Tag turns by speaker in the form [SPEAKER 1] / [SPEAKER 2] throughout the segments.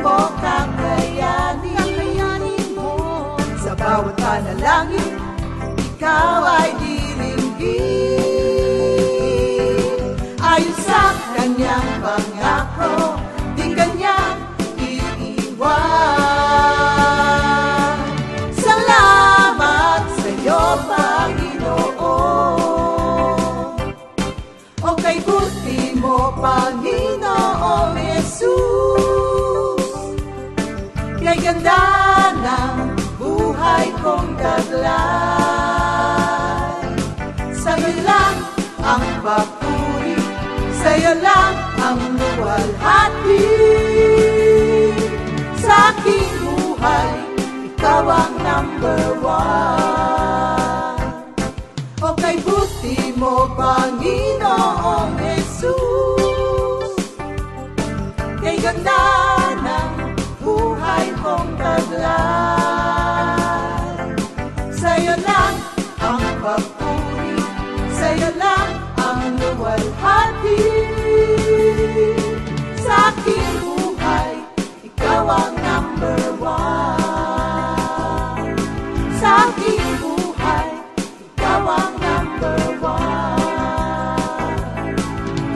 [SPEAKER 1] mo kakayanin mo. Sa bawat panalangin, ikaw ay diringgin. Ayon sa kanyang pangako, di kanyang iiwan. Salamat sa iyo, Panginoon. O kay buti mo, Panginoong Jesus. Kay ganda ng buhay kong taglay. Sa'yo lang ang papuri, sa'yo lang ang luwalhati. Sa aking buhay, ikaw ang number one. O kay buti mo, Panginoong Jesus. Kay ganda ng buhay kong taglay. Sa'yo lang ang papuri, sa'yo lang ang luwalhati. Sa aking buhay, ikaw ang number one. Sa aking buhay, ikaw ang number one.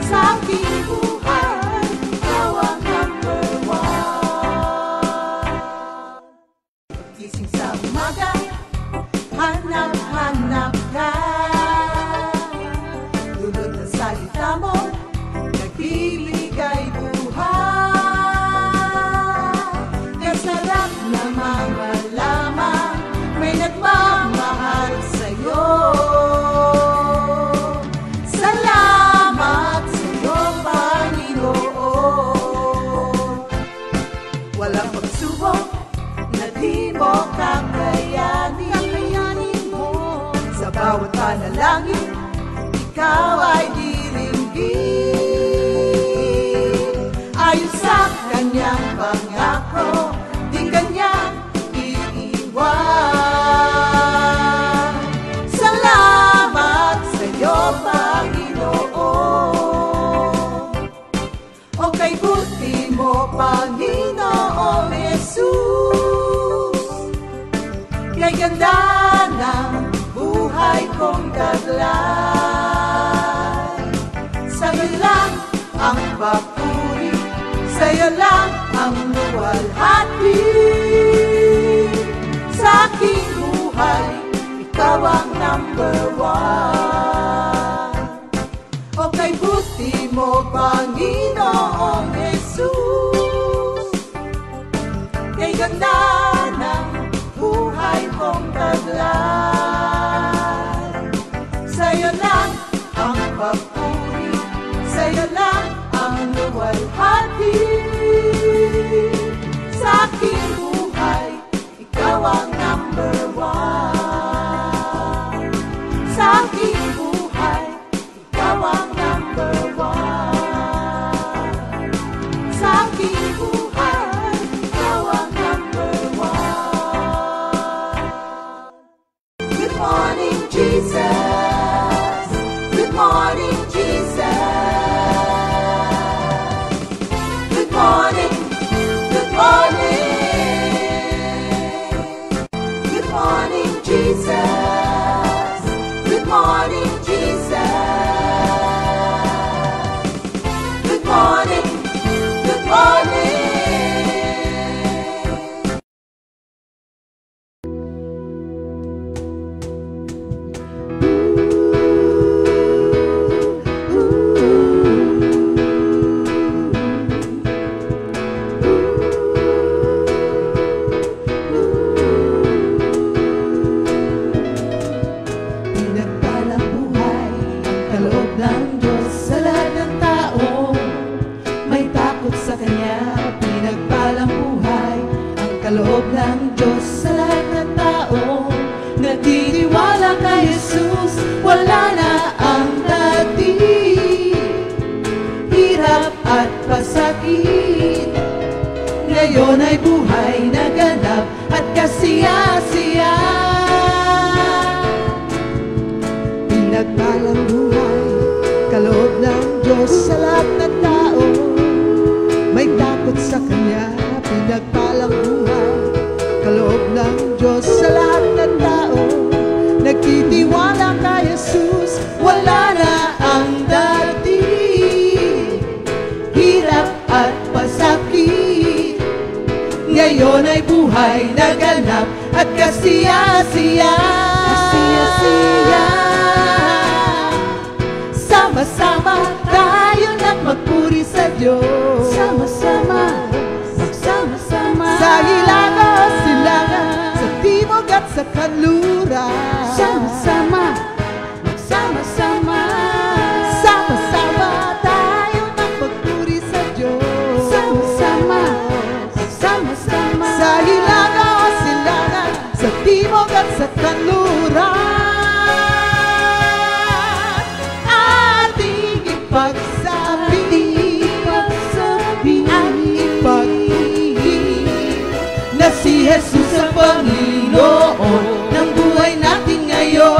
[SPEAKER 1] Sa aking buhay, ikaw ang number one. Gising sa umaga, hanap-hanap ka. Dulot ng salita mo, nagbibigay buhay. Kasarap na malaman, may nagmamahal sa'yo. Salamat sa'yo, Panginoon. Walang pagsubok na di mo kakayanin mo. Sa bawat panalangin, ikaw ay diringgin. Ayon sa kanyang pangako, di kanyang iiwan. Salamat sa iyo, Panginoon. O kay buti mo, Panginoong Jesus. Kay ganda ng buhay kong taglay. Sa'yo lang ang papuri, sa'yo lang ang luwalhati. Sa aking buhay, ikaw ang number one. O kay buti mo, Panginoong Jesus. Kay ganda ng buhay kong taglay. Sa'yo lang ang papuri, sa'yo lang ang luwalhati. Sa aking buhay, ikaw ang number one. Sa aking buhay, ikaw ang number one. Sa aking buhay, ikaw ang number one. Good morning, Jesus. Good morning, Jesus. Good morning, good morning. Good morning, Jesus. Good morning, Jesus. Good morning, good morning.
[SPEAKER 2] Pinagpalang buhay ang kaloob ng Diyos sa lahat ng tao. May takot sa Kanya. Pinagpalang buhay ang kaloob ng Diyos sa lahat ng tao. Nagtitiwala kay Jesus, wala na ang dati. Hirap at pasakit, ngayon ay buhay na ganap at kasiya-siya. Pinagpalang buhay, kaloob ng Diyos sa lahat ng tao. May takot sa Kanya. Ngayon ay buhay na ganap at kasiya-siya. Kasiya-siya. Sama-sama tayo nang magpuri sa Diyos. Sama-sama, magsama-sama. Sa hilaga o silangan, sa timog at sa kanluran. Sama-sama, magsama-sama. Sama-sama tayo nang magpuri sa Diyos. Sama-sama, magsama-sama. Sa hilaga o silangan, sa timog at sa kanluran. Si Jesus ang Panginoon ng buhay natin ngayon.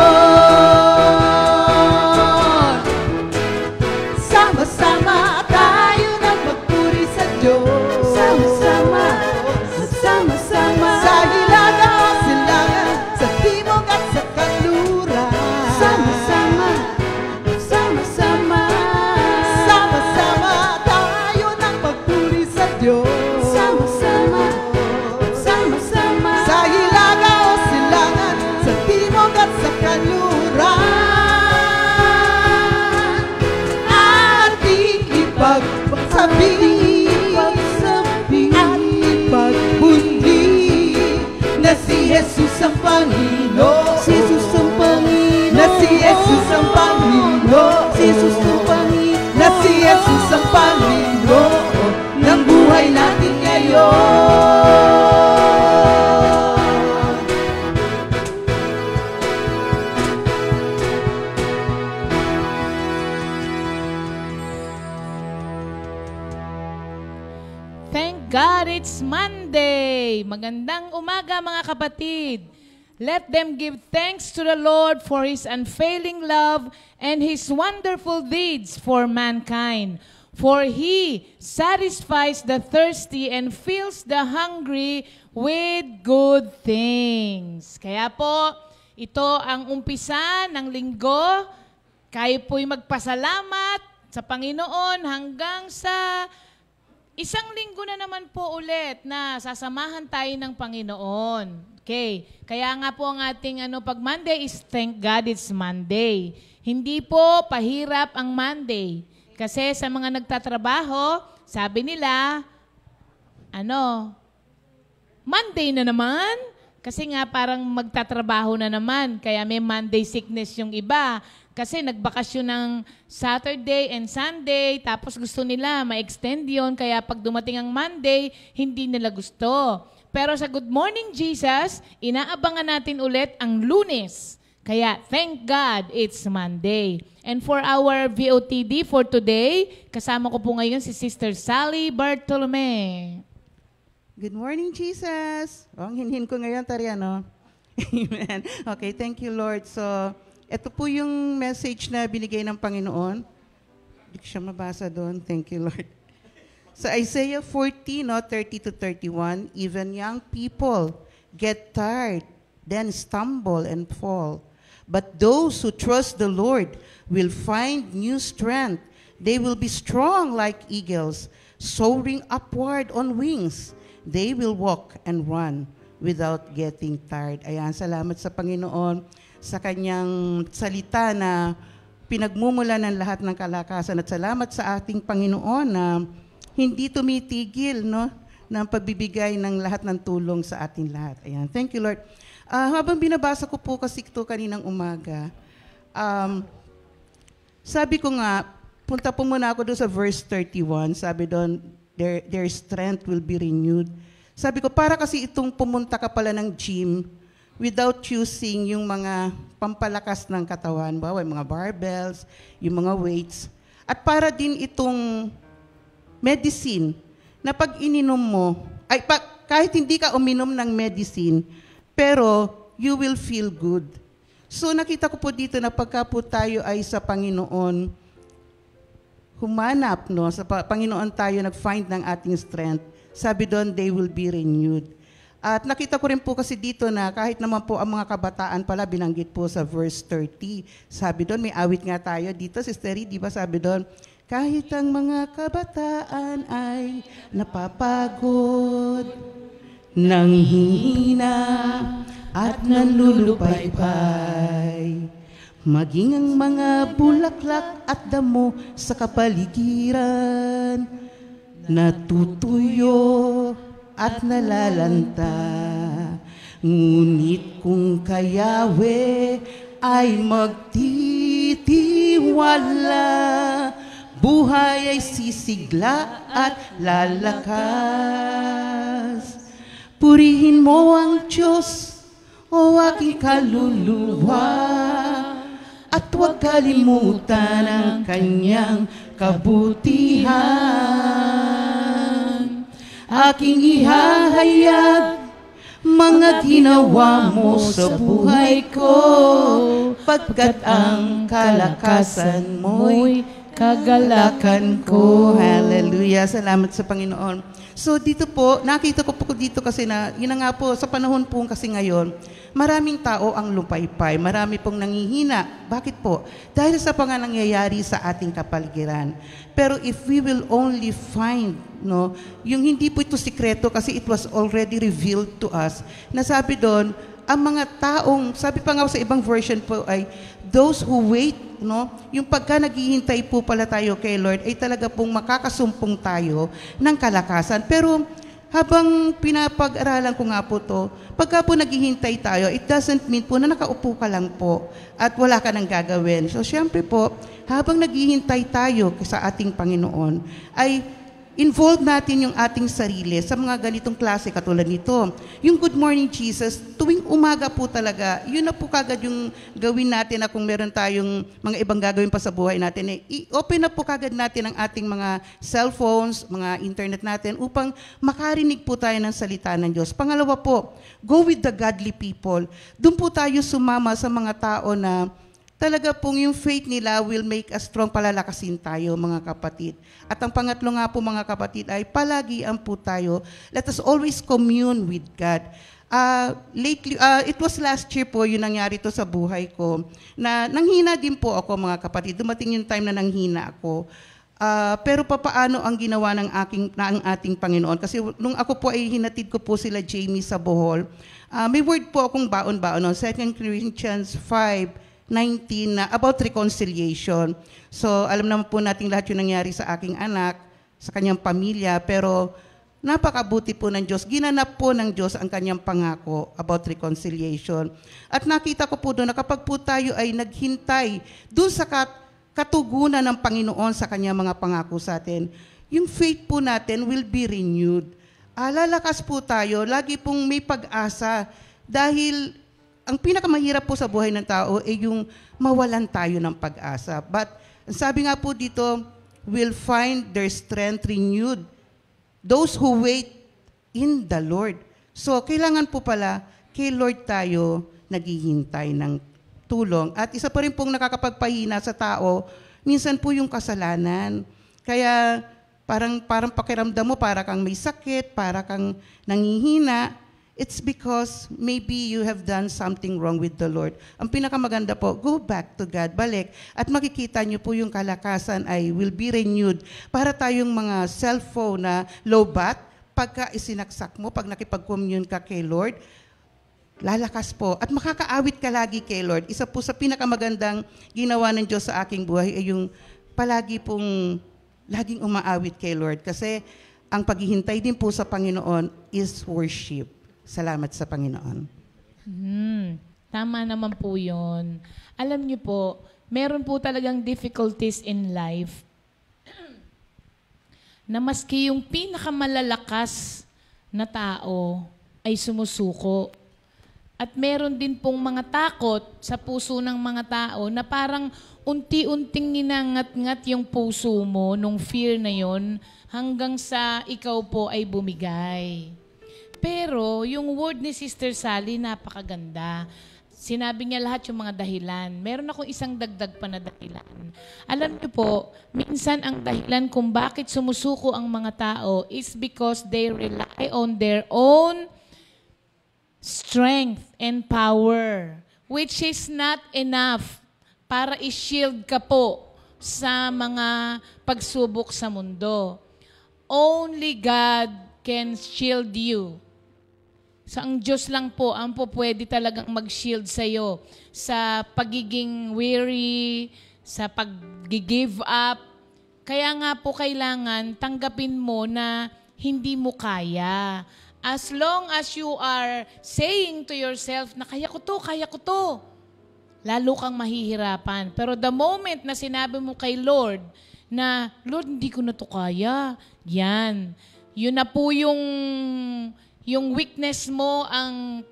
[SPEAKER 2] Sama-sama tayo nang magpuri sa Diyos. Sama-sama, sama-sama. Sa hilaga o silangan, sa timog at sa kanluran. Sama-sama, sama-sama. Sama-sama tayo nang magpuri sa Diyos. Sama-sama, sa hilaga o silangan, sa timog at sa kanluran. Ating ipagsabi at ipagbundi na si Jesus ang Panginoon. Si Jesus ang Panginoon. Na si Jesus ang Panginoon. Si Jesus ang Panginoon. Na si Jesus ang Panginoon ng buhay natin ngayon.
[SPEAKER 3] God, it's Monday. Magandang umaga mga kapatid. Let them give thanks to the Lord for His unfailing love and His wonderful deeds for mankind. For He satisfies the thirsty and fills the hungry with good things. Kaya po, ito ang umpisa ng linggo. Kayo po'y magpasalamat sa Panginoon hanggang sa isang linggo na naman po ulit na sasamahan tayo ng Panginoon. Okay. Kaya nga po ang ating pag Monday is thank God it's Monday. Hindi po pahirap ang Monday. Kasi sa mga nagtatrabaho, sabi nila, Monday na naman? Kasi nga parang magtatrabaho na naman. Kaya may Monday sickness yung iba. Kasi nagbakasyon ng Saturday and Sunday, tapos gusto nila ma-extend yun, kaya pag dumating ang Monday, hindi nila gusto. Pero sa Good Morning Jesus, inaabangan natin ulit ang Lunes. Kaya thank God it's Monday. And for our VOTD for today, kasama ko po ngayon si Sister Sally Bartolome.
[SPEAKER 4] Good morning, Jesus. Ang hinhin ko ngayon, Tariano. Amen. Okay, thank you, Lord. So, ito po yung message na binigay ng Panginoon. Hindi ko siya mabasa doon. Thank you, Lord. Sa Isaiah 40, 30-31, even young people get tired, then stumble and fall. But those who trust the Lord will find new strength. They will be strong like eagles, soaring upward on wings. They will walk and run without getting tired. Ayan, salamat sa Panginoon sa kanyang salita na pinagmumula ng lahat ng kalakasan. At salamat sa ating Panginoon na hindi tumitigil ng pagbibigay ng lahat ng tulong sa ating lahat. Ayan. Thank you, Lord. Habang binabasa ko po kasi ito kaninang umaga, sabi ko nga, punta po muna ako doon sa verse 31. Sabi doon, their strength will be renewed. Sabi ko, para kasi itong pumunta ka pala ng gym, without using yung mga pampalakas ng katawan, yung mga barbells, yung mga weights. At para din itong medicine na pag ininom mo, kahit hindi ka uminom ng medicine, pero you will feel good. So nakita ko po dito na pagka po tayo ay sa Panginoon, humanap, sa Panginoon tayo nag-find ng ating strength. Sabi doon, they will be renewed. At nakita ko rin po kasi dito na kahit naman po ang mga kabataan pala, binanggit po sa verse 30. Sabi doon, may awit nga tayo dito, Sister Ree, di ba sabi doon, kahit ang mga kabataan ay napapagod,
[SPEAKER 2] nanghihina at nanlulupaypay. Maging ang mga bulaklak at damo sa kapaligiran, natutuyo at nalalanta. Ngunit kung kayawe ay magtitiwala, buhay ay sisigla at lalakas. Purihin mo ang Diyos, o aking kaluluwa, at huwag kalimutan ang kanyang kabutihan. Aking ihahayag mga ginawa mo sa buhay ko, pagkat ang kalakasan mo'y kagalakan ko. Hallelujah. Salamat sa Panginoon. So dito po, nakita ko po dito kasi na, yun na nga po, sa panahon po kasi ngayon, maraming tao ang lumpaypay, marami pong nanghihina. Bakit po? Dahil sa mga nangyayari sa ating kapaligiran. Pero if we will only find, no, yung hindi po ito sikreto kasi it was already revealed to us, na sabi doon, ang mga taong, sabi pa nga sa ibang version po ay, those who wait, no, yung pagka naghihintay po pala tayo kay Lord, ay talaga pong makakasumpong tayo ng kalakasan. Pero habang pinapag-aralan ko nga po to, pagka po naghihintay tayo, it doesn't mean po na nakaupo ka lang po at wala ka nang gagawin. So syempre po, habang naghihintay tayo sa ating Panginoon, ay involve natin yung ating sarili sa mga ganitong klase katulad nito. Yung Good Morning Jesus, tuwing umaga po talaga, yun na po kagad yung gawin natin na kung meron tayong mga ibang gagawin pa sa buhay natin. I-open na po kagad natin ang ating mga cellphones, mga internet natin upang makarinig po tayo ng salita ng Diyos. Pangalawa po, go with the godly people. Doon po tayo sumama sa mga tao na talaga pong yung faith nila will make us strong, palalakasin tayo mga kapatid. At ang pangatlo nga po mga kapatid ay palagian po tayo. Let us always commune with God. Lately, it was last year po yung nangyari to sa buhay ko, na nanghina din po ako mga kapatid. Dumating yung time na nanghina ako. Pero papaano ang ginawa ng ating Panginoon? Kasi nung ako po ay hinatid ko po sila Jamie sa Bohol, may word po akong baon-baon, 2 Corinthians 5:19 na about reconciliation. So, alam naman po natin lahat yung nangyari sa aking anak, sa kanyang pamilya, pero napakabuti po ng Diyos. Ginanap po ng Diyos ang kanyang pangako about reconciliation. At nakita ko po doon na kapag po tayo ay naghintay doon sa katugunan ng Panginoon sa kanyang mga pangako sa atin, yung faith po natin will be renewed. Lalakas po tayo, lagi pong may pag-asa dahil ang pinakamahirap po sa buhay ng tao ay yung mawalan tayo ng pag-asa. But sabi nga po dito, will find their strength renewed. Those who wait in the Lord. So, kailangan po pala, kay Lord tayo naghihintay ng tulong. At isa pa rin pong nakakapagpahina sa tao, minsan po yung kasalanan. Kaya parang pakiramdam mo, para kang may sakit, para kang nanghihina. It's because maybe you have done something wrong with the Lord. Ang pinakamaganda po, go back to God, balik. At makikita nyo po yung kalakasan ay will be renewed. Para tayong mga cellphone na low-bat, pagka isinaksak mo, pag nakipag-commune ka kay Lord, lalakas po. At makakaawit ka lagi kay Lord. Isa po sa pinakamagandang ginawa ng Diyos sa aking buhay ay yung palagi pong laging umaawit kay Lord. Kasi ang paghihintay din po sa Panginoon is worship. Salamat sa Panginoon.
[SPEAKER 3] Tama naman po yun. Alam niyo po, meron po talagang difficulties in life na maski yung pinakamalalakas na tao ay sumusuko. At meron din pong mga takot sa puso ng mga tao na parang unti-unting ninangat-ngat yung puso mo nung fear na yon hanggang sa ikaw po ay bumigay. Pero yung word ni Sister Sally, napakaganda. Sinabi niya lahat yung mga dahilan. Meron akong isang dagdag pa na dahilan. Alam niyo po, minsan ang dahilan kung bakit sumusuko ang mga tao is because they rely on their own strength and power, which is not enough para i-shield ka po sa mga pagsubok sa mundo. Only God can shield you So ang Diyos lang po ang po pwede talagang mag-shield sa'yo sa pagiging weary, sa pag-give up. Kaya nga po kailangan tanggapin mo na hindi mo kaya. As long as you are saying to yourself na kaya ko to, lalo kang mahihirapan. Pero the moment na sinabi mo kay Lord na, Lord, hindi ko na to kaya, yan. Yun na po yung weakness mo ang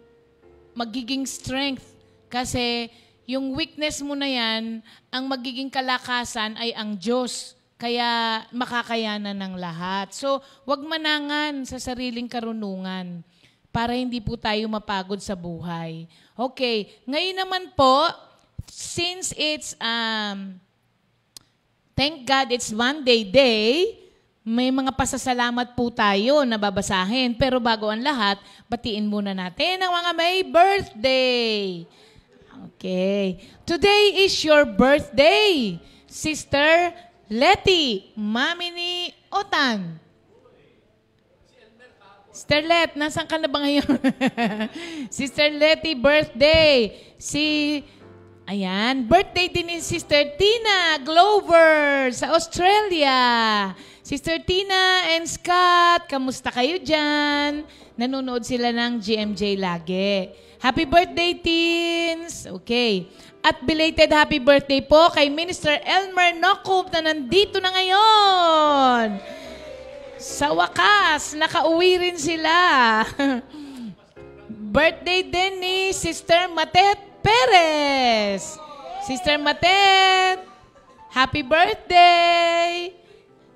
[SPEAKER 3] magiging strength. Kasi yung weakness mo na yan, ang magiging kalakasan ay ang Diyos. Kaya makakayanan ng lahat. So, wag manangan sa sariling karunungan para hindi po tayo mapagod sa buhay. Okay, ngayon naman po, since it's, thank God it's Monday day, may mga pasasalamat po tayo na babasahin. Pero bago ang lahat, batiin muna natin ang mga may birthday. Okay, today is your birthday, Sister Letty, mami ni Otan. Sister Let, nasaan ka na ba ngayon? Sister Letty, birthday. Birthday din ni Sister Tina Glover sa Australia. Sister Tina and Scott, kamusta kayo dyan? Nanonood sila ng GMJ lagi. Happy birthday, teens! Okay. At belated happy birthday po kay Minister Elmer Nocub na nandito na ngayon. Sa wakas, nakauwi rin sila. Birthday din ni Sister Matet Perez. Sister Matet, happy birthday!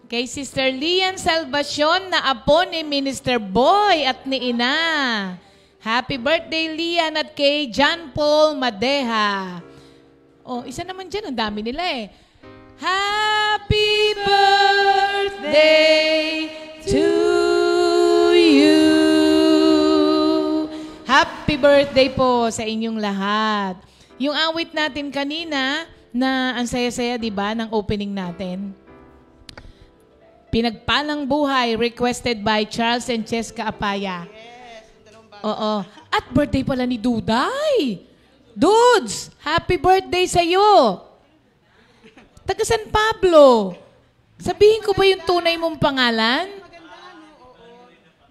[SPEAKER 3] Kay Sister Lian Salvacion na apo ni Minister Boy at ni Ina. Happy birthday, Lian, at kay John Paul Madeha. Oh, isa naman dyan. Ang dami nila eh. Happy birthday to you. Happy birthday po sa inyong lahat. Yung awit natin kanina na ang saya-saya, di ba, ng opening natin. Pinagpalang buhay, requested by Charles and Cheska Apaya. Oo. At birthday pala ni Duday. Dudes, happy birthday sa'yo. Taga San Pablo. Sabihin ko ba yung tunay mong pangalan?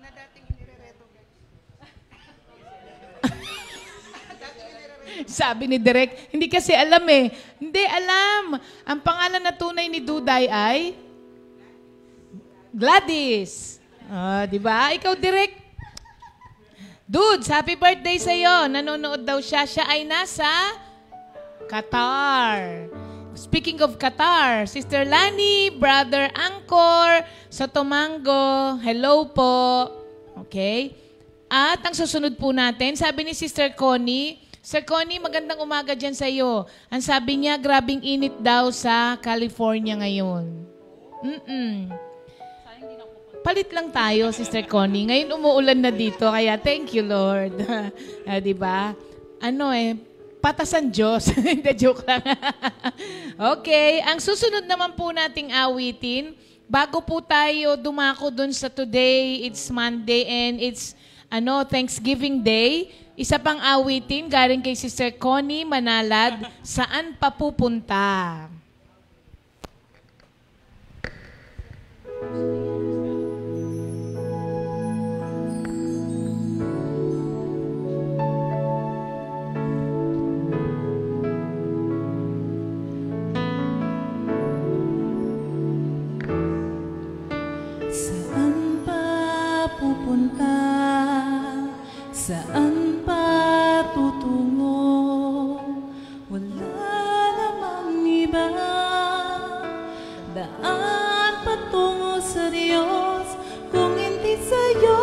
[SPEAKER 4] Na dating inirereto.
[SPEAKER 3] Sabi ni Direk, hindi kasi alam eh. Hindi alam. Ang pangalan na tunay ni Duday ay Gladys. Di ba? Ikaw, Direk. Dudes, happy birthday sa'yo. Nanonood daw siya. Siya ay nasa Qatar. Speaking of Qatar, Sister Lani, Brother Angkor, Sotomango, hello po. Okay? At ang susunod po natin, sabi ni Sister Connie, Sir Connie, magandang umaga dyan sa'yo. Ang sabi niya, grabing init daw sa California ngayon. Palit lang tayo, Sister Connie. Ngayon umuulan na dito, kaya thank you, Lord. Diba? Patasan Diyos. Hindi, joke lang. Okay, ang susunod naman po nating awitin, bago po tayo dumako dun sa today, it's Monday, and it's Thanksgiving Day, isa pang awitin, galing kay Sister Connie Manalad, Saan Pa Pupunta?
[SPEAKER 2] Saan pa tutungo? Wala namang iba. Daan patungo sa Diyos kung hindi sa'yo.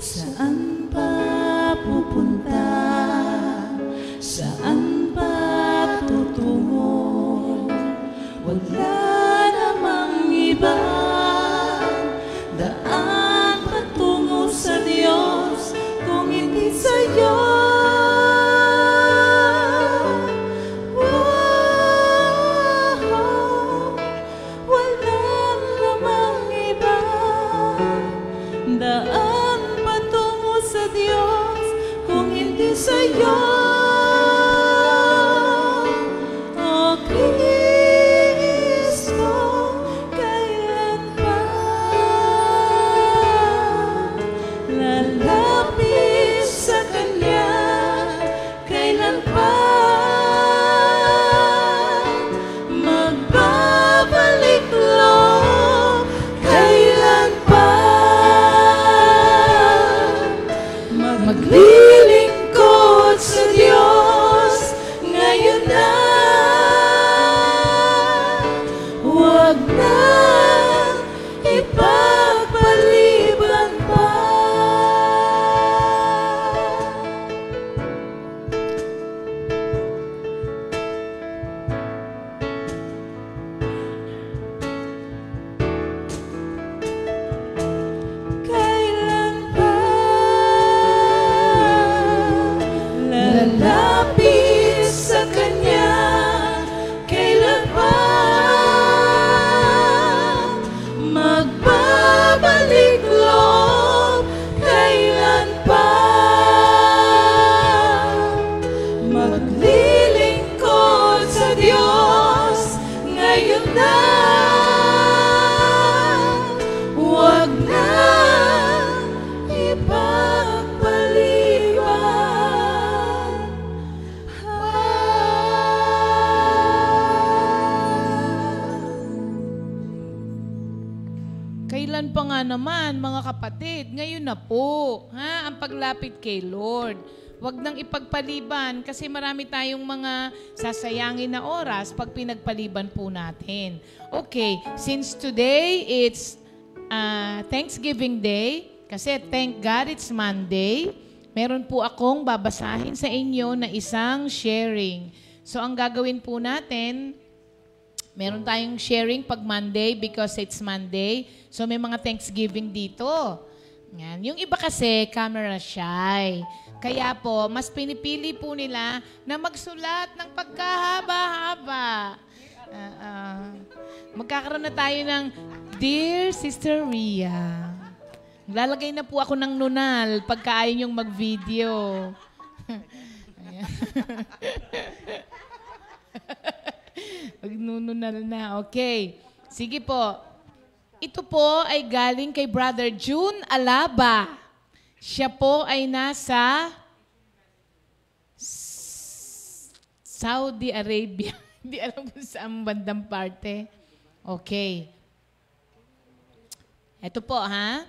[SPEAKER 2] Saan pa pupunta? Saan pa tutungo? Wala daan patungo sa Diyos kung hindi sa'yo. Huwag na ipagpaliban pa. Kailan pa lalapit sa Kanya? Kailan pa magbabalik loob? Kailan pa maglilingkod sa Diyos? Ngayon na, huwag na ipagpaliban.
[SPEAKER 3] Kailan pa nga naman, mga kapatid? Ngayon na po, ha? Ang paglapit kay Lord. Huwag nang ipagpaliban kasi marami tayong mga sasayangin na oras pag pinagpaliban po natin. Okay, since today it's Thanksgiving Day, kasi thank God it's Monday, meron po akong babasahin sa inyo na isang sharing. So ang gagawin po natin, meron tayong sharing pag Monday because it's Monday. So may mga Thanksgiving dito. Yan. Yung iba kasi, camera shy. Kaya po, mas pinipili po nila na magsulat ng pagkahaba-haba. Magkakaroon na tayo ng Dear Sister Ria. Lalagay na po ako ng nunal pagka ayaw niyong mag-video. Magnununal na. Okay. Sige po. Ito po ay galing kay Brother June Alaba. Siya po ay nasa Saudi Arabia. Hindi alam kung saan bandang parte. Okay. Ito po, ha?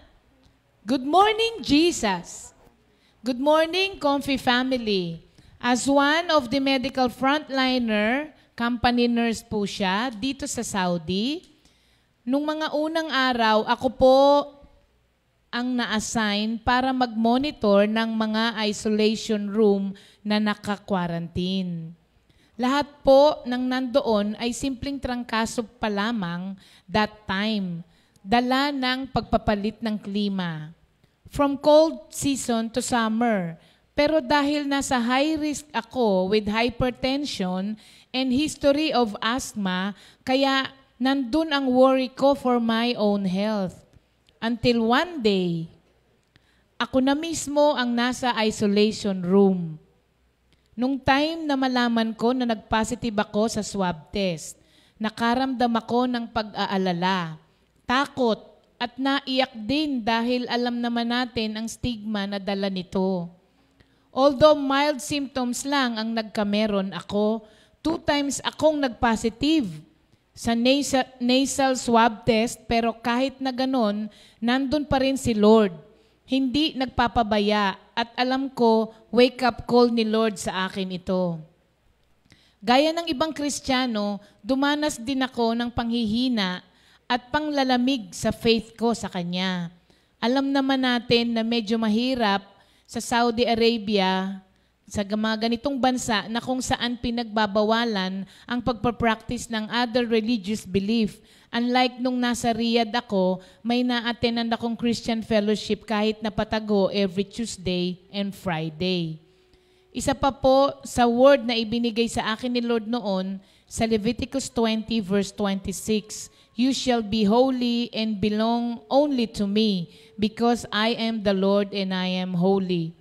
[SPEAKER 3] Good morning, Jesus. Good morning, Comfy family. As one of the medical frontliner, company nurse po siya dito sa Saudi. Nung mga unang araw, ako po ang na-assign para mag-monitor ng mga isolation room na naka-quarantine. Lahat po ng nandoon ay simpleng trangkaso pa lamang that time, dala ng pagpapalit ng klima. From cold season to summer. Pero dahil nasa high risk ako with hypertension and history of asthma, kaya nandun ang worry ko for my own health. Until one day, ako na mismo ang nasa isolation room. Nung time na malaman ko na nag-positive ako sa swab test, nakaramdam ako ng pag-aalala, takot, at naiyak din dahil alam naman natin ang stigma na dala nito. Although mild symptoms lang ang nagkameron ako, 2 times akong nag-positive sa nasal swab test, pero kahit na ganon, nandun pa rin si Lord. Hindi nagpapabaya at alam ko, wake-up call ni Lord sa akin ito. Gaya ng ibang Kristiyano, dumanas din ako ng panghihina at panglalamig sa faith ko sa Kanya. Alam naman natin na medyo mahirap sa Saudi Arabia, sa mga ganitong bansa na kung saan pinagbabawalan ang pagpapractice ng other religious belief. Unlike nung nasa Riyadh ako, may na-attendan akong Christian fellowship kahit napatago every Tuesday and Friday. Isa pa po sa word na ibinigay sa akin ni Lord noon sa Leviticus 20 verse 26, "You shall be holy and belong only to me, because I am the Lord and I am holy."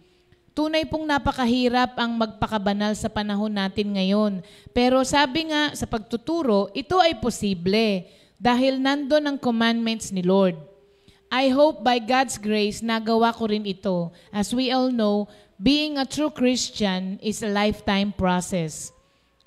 [SPEAKER 3] Tunay pong napakahirap ang magpakabanal sa panahon natin ngayon. Pero sabi nga sa pagtuturo, ito ay posible dahil nandun ang commandments ni Lord. I hope by God's grace nagawa ko rin ito. As we all know, being a true Christian is a lifetime process.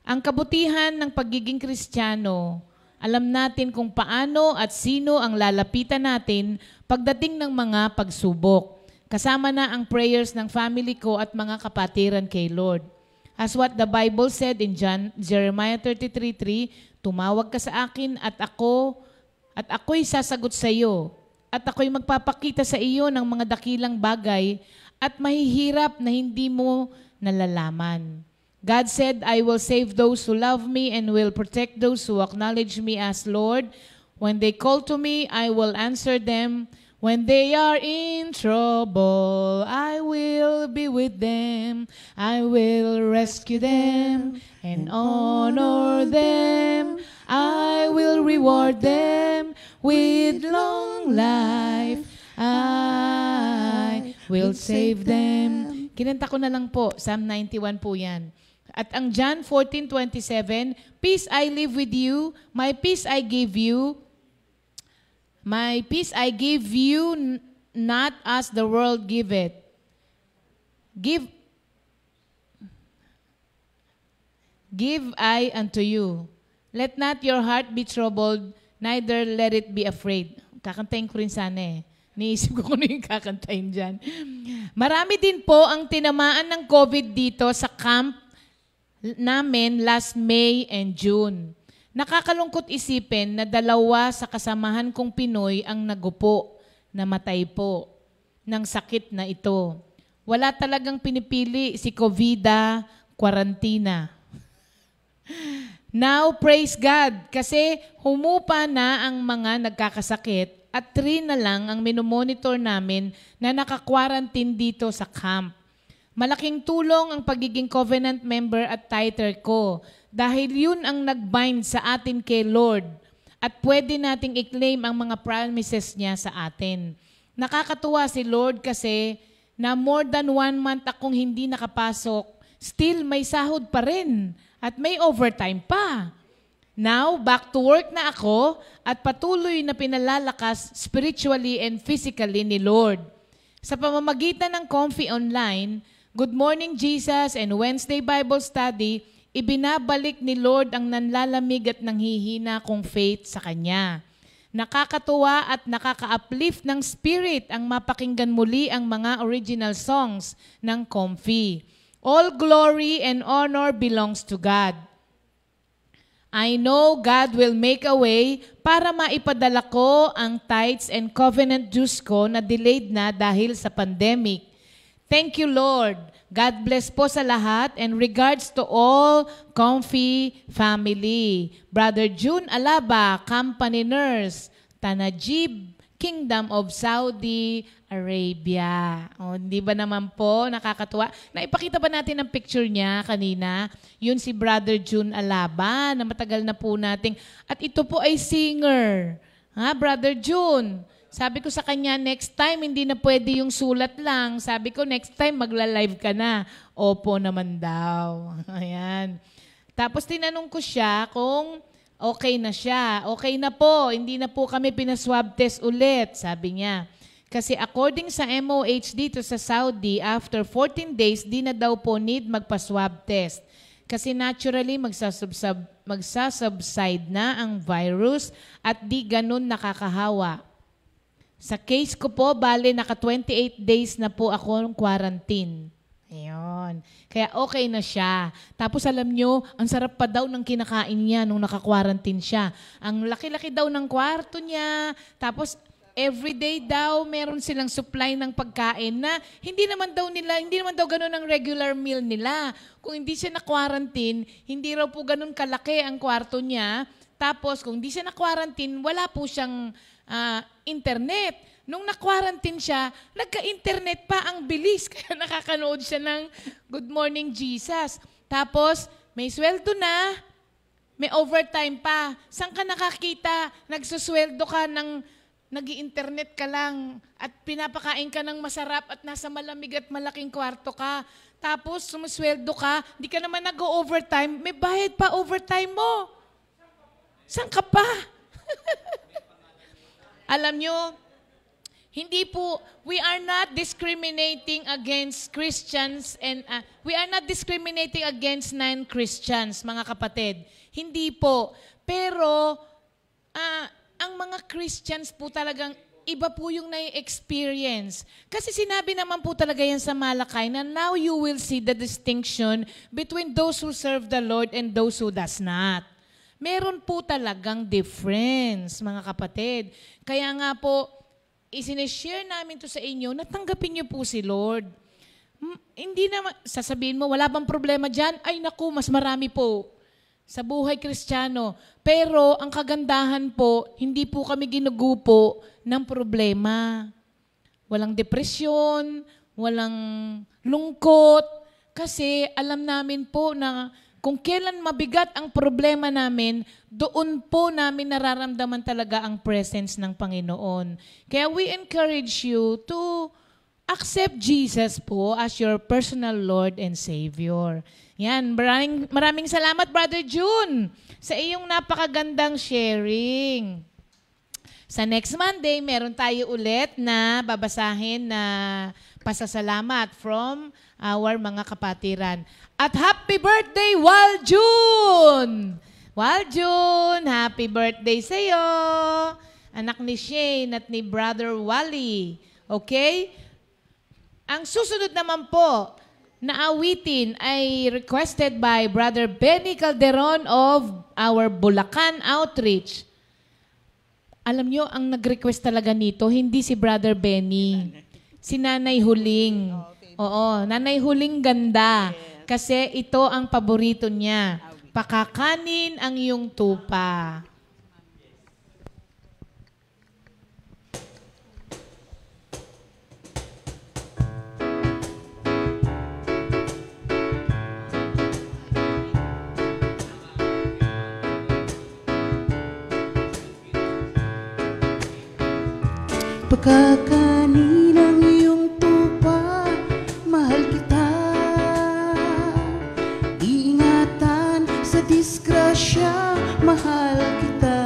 [SPEAKER 3] Ang kabutihan ng pagiging Kristiyano, alam natin kung paano at sino ang lalapitan natin pagdating ng mga pagsubok. Kasama na ang prayers ng family ko at mga kapatiran kay Lord. As what the Bible said in Jeremiah 33:3, Tumawag ka sa akin at ako'y sasagot sa iyo. At ako'y magpapakita sa iyo ng mga dakilang bagay at mahihirap na hindi mo nalalaman. God said, I will save those who love me and will protect those who acknowledge me as Lord. When they call to me, I will answer them. When they are in trouble, I will be with them. I will rescue them and honor them. I will reward them with long life. I will save them. Kinanta ko na lang po, Psalm 91 po yan. At ang John 14:27, peace I live with you, my peace I give you. My peace I give you, not as the world giveth. Give I unto you. Let not your heart be troubled, neither let it be afraid. Kakantayin ko rin sana eh. Niisip ko kung ano yung kakantayin dyan. Marami din po ang tinamaan ng COVID dito sa camp namin last May and June. Nakakalungkot isipin na 2 sa kasamahan kong Pinoy ang nagupo, namatay po ng sakit na ito. Wala talagang pinipili si COVID, kwarantina. Now, praise God, kasi humupa na ang mga nagkakasakit at 3 na lang ang minomonitor namin na naka-quarantine dito sa camp. Malaking tulong ang pagiging covenant member at tither ko dahil yun ang nag-bind sa atin kay Lord at pwede nating i-claim ang mga promises niya sa atin. Nakakatuwa si Lord kasi na more than 1 month akong hindi nakapasok, still may sahod pa rin at may overtime pa. Now, back to work na ako at patuloy na pinalalakas spiritually and physically ni Lord. Sa pamamagitan ng Comfy Online, Good Morning Jesus and Wednesday Bible Study, ibinabalik ni Lord ang nanlalamig at nanghihina kong faith sa Kanya. Nakakatuwa at nakaka-uplift ng spirit ang mapakinggan muli ang mga original songs ng Comfy. All glory and honor belongs to God. I know God will make a way para maipadala ko ang tithes and covenant dues ko na delayed na dahil sa pandemic. Thank you, Lord. God bless po sa lahat and regards to all Comfy family. Brother June Alaba, company nurse, Tanajib, Kingdom of Saudi Arabia. O, hindi ba naman po nakakatuwa? Naipakita ba natin ang picture niya kanina? Yun si Brother June Alaba na matagal na po nating. At ito po ay singer. Ha, Brother June? Sabi ko sa kanya, next time, hindi na pwede yung sulat lang. Sabi ko, next time, magla-live ka na. Opo naman daw. Ayan. Tapos tinanong ko siya kung okay na siya. Okay na po, hindi na po kami pinaswab test ulit, sabi niya. Kasi according sa MOH dito sa Saudi, after 14 days, di na daw po need magpa-swab test. Kasi naturally, magsasubside na ang virus at di ganun nakakahawa. Sa case ko po, bale, naka 28 days na po ako ng quarantine. Ayun. Kaya okay na siya. Tapos alam nyo, ang sarap pa daw ng kinakain niya nung naka-quarantine siya. Ang laki-laki daw ng kwarto niya. Tapos everyday daw meron silang supply ng pagkain na hindi naman daw ganun ang regular meal nila. Kung hindi siya na-quarantine, hindi raw po ganun kalaki ang kwarto niya. Tapos kung hindi siya na-quarantine, wala po siyang internet. Nung na-quarantine siya, nagka-internet pa ang bilis. Kaya nakakanood siya ng Good Morning Jesus. Tapos, may sweldo na, may overtime pa. Saan ka nakakita? Nagsusweldo ka ng nag-i-internet ka lang at pinapakain ka ng masarap at nasa malamig at malaking kwarto ka. Tapos, sumusweldo ka, di ka naman nag-overtime, may bayad pa overtime mo. Saan ka pa? Alam nyo, hindi po, we are not discriminating against Christians and we are not discriminating against non-Christians, mga kapatid. Hindi po. Pero, ang mga Christians po talagang iba po yung nai-experience. Kasi sinabi naman po talaga yan sa Malakay na now you will see the distinction between those who serve the Lord and those who does not. meron po talagang difference, mga kapatid. Kaya nga po, isineshare namin to sa inyo, natanggapin niyo po si Lord. Hindi na, sasabihin mo, wala bang problema dyan? Ay naku, mas marami po sa buhay Kristiyano. Pero ang kagandahan po, hindi po kami ginugupo ng problema. Walang depresyon, walang lungkot, kasi alam namin po na kung kailan mabigat ang problema namin, doon po namin nararamdaman talaga ang presence ng Panginoon. Kaya we encourage you to accept Jesus po as your personal Lord and Savior. Yan, maraming salamat, Brother June, sa iyong napakagandang sharing. Sa next Monday, meron tayo ulit na babasahin na pasasalamat from our mga kapatiran. At happy birthday, Waljun! Waljun, happy birthday sa'yo! Anak ni Shane at ni Brother Wally. Okay? Ang susunod naman po na awitin ay requested by Brother Benny Calderon of our Bulacan Outreach. Alam nyo, ang nag-request talaga nito, hindi si Brother Benny. Si Nanay Huling. Oo, Nanay Huling ganda. Kasi ito ang paborito niya. Pakakanin ang iyong tupa.
[SPEAKER 2] Pagkakanin ang iyong tupa, mahal kita. Iingatan sa disgrasya, mahal kita.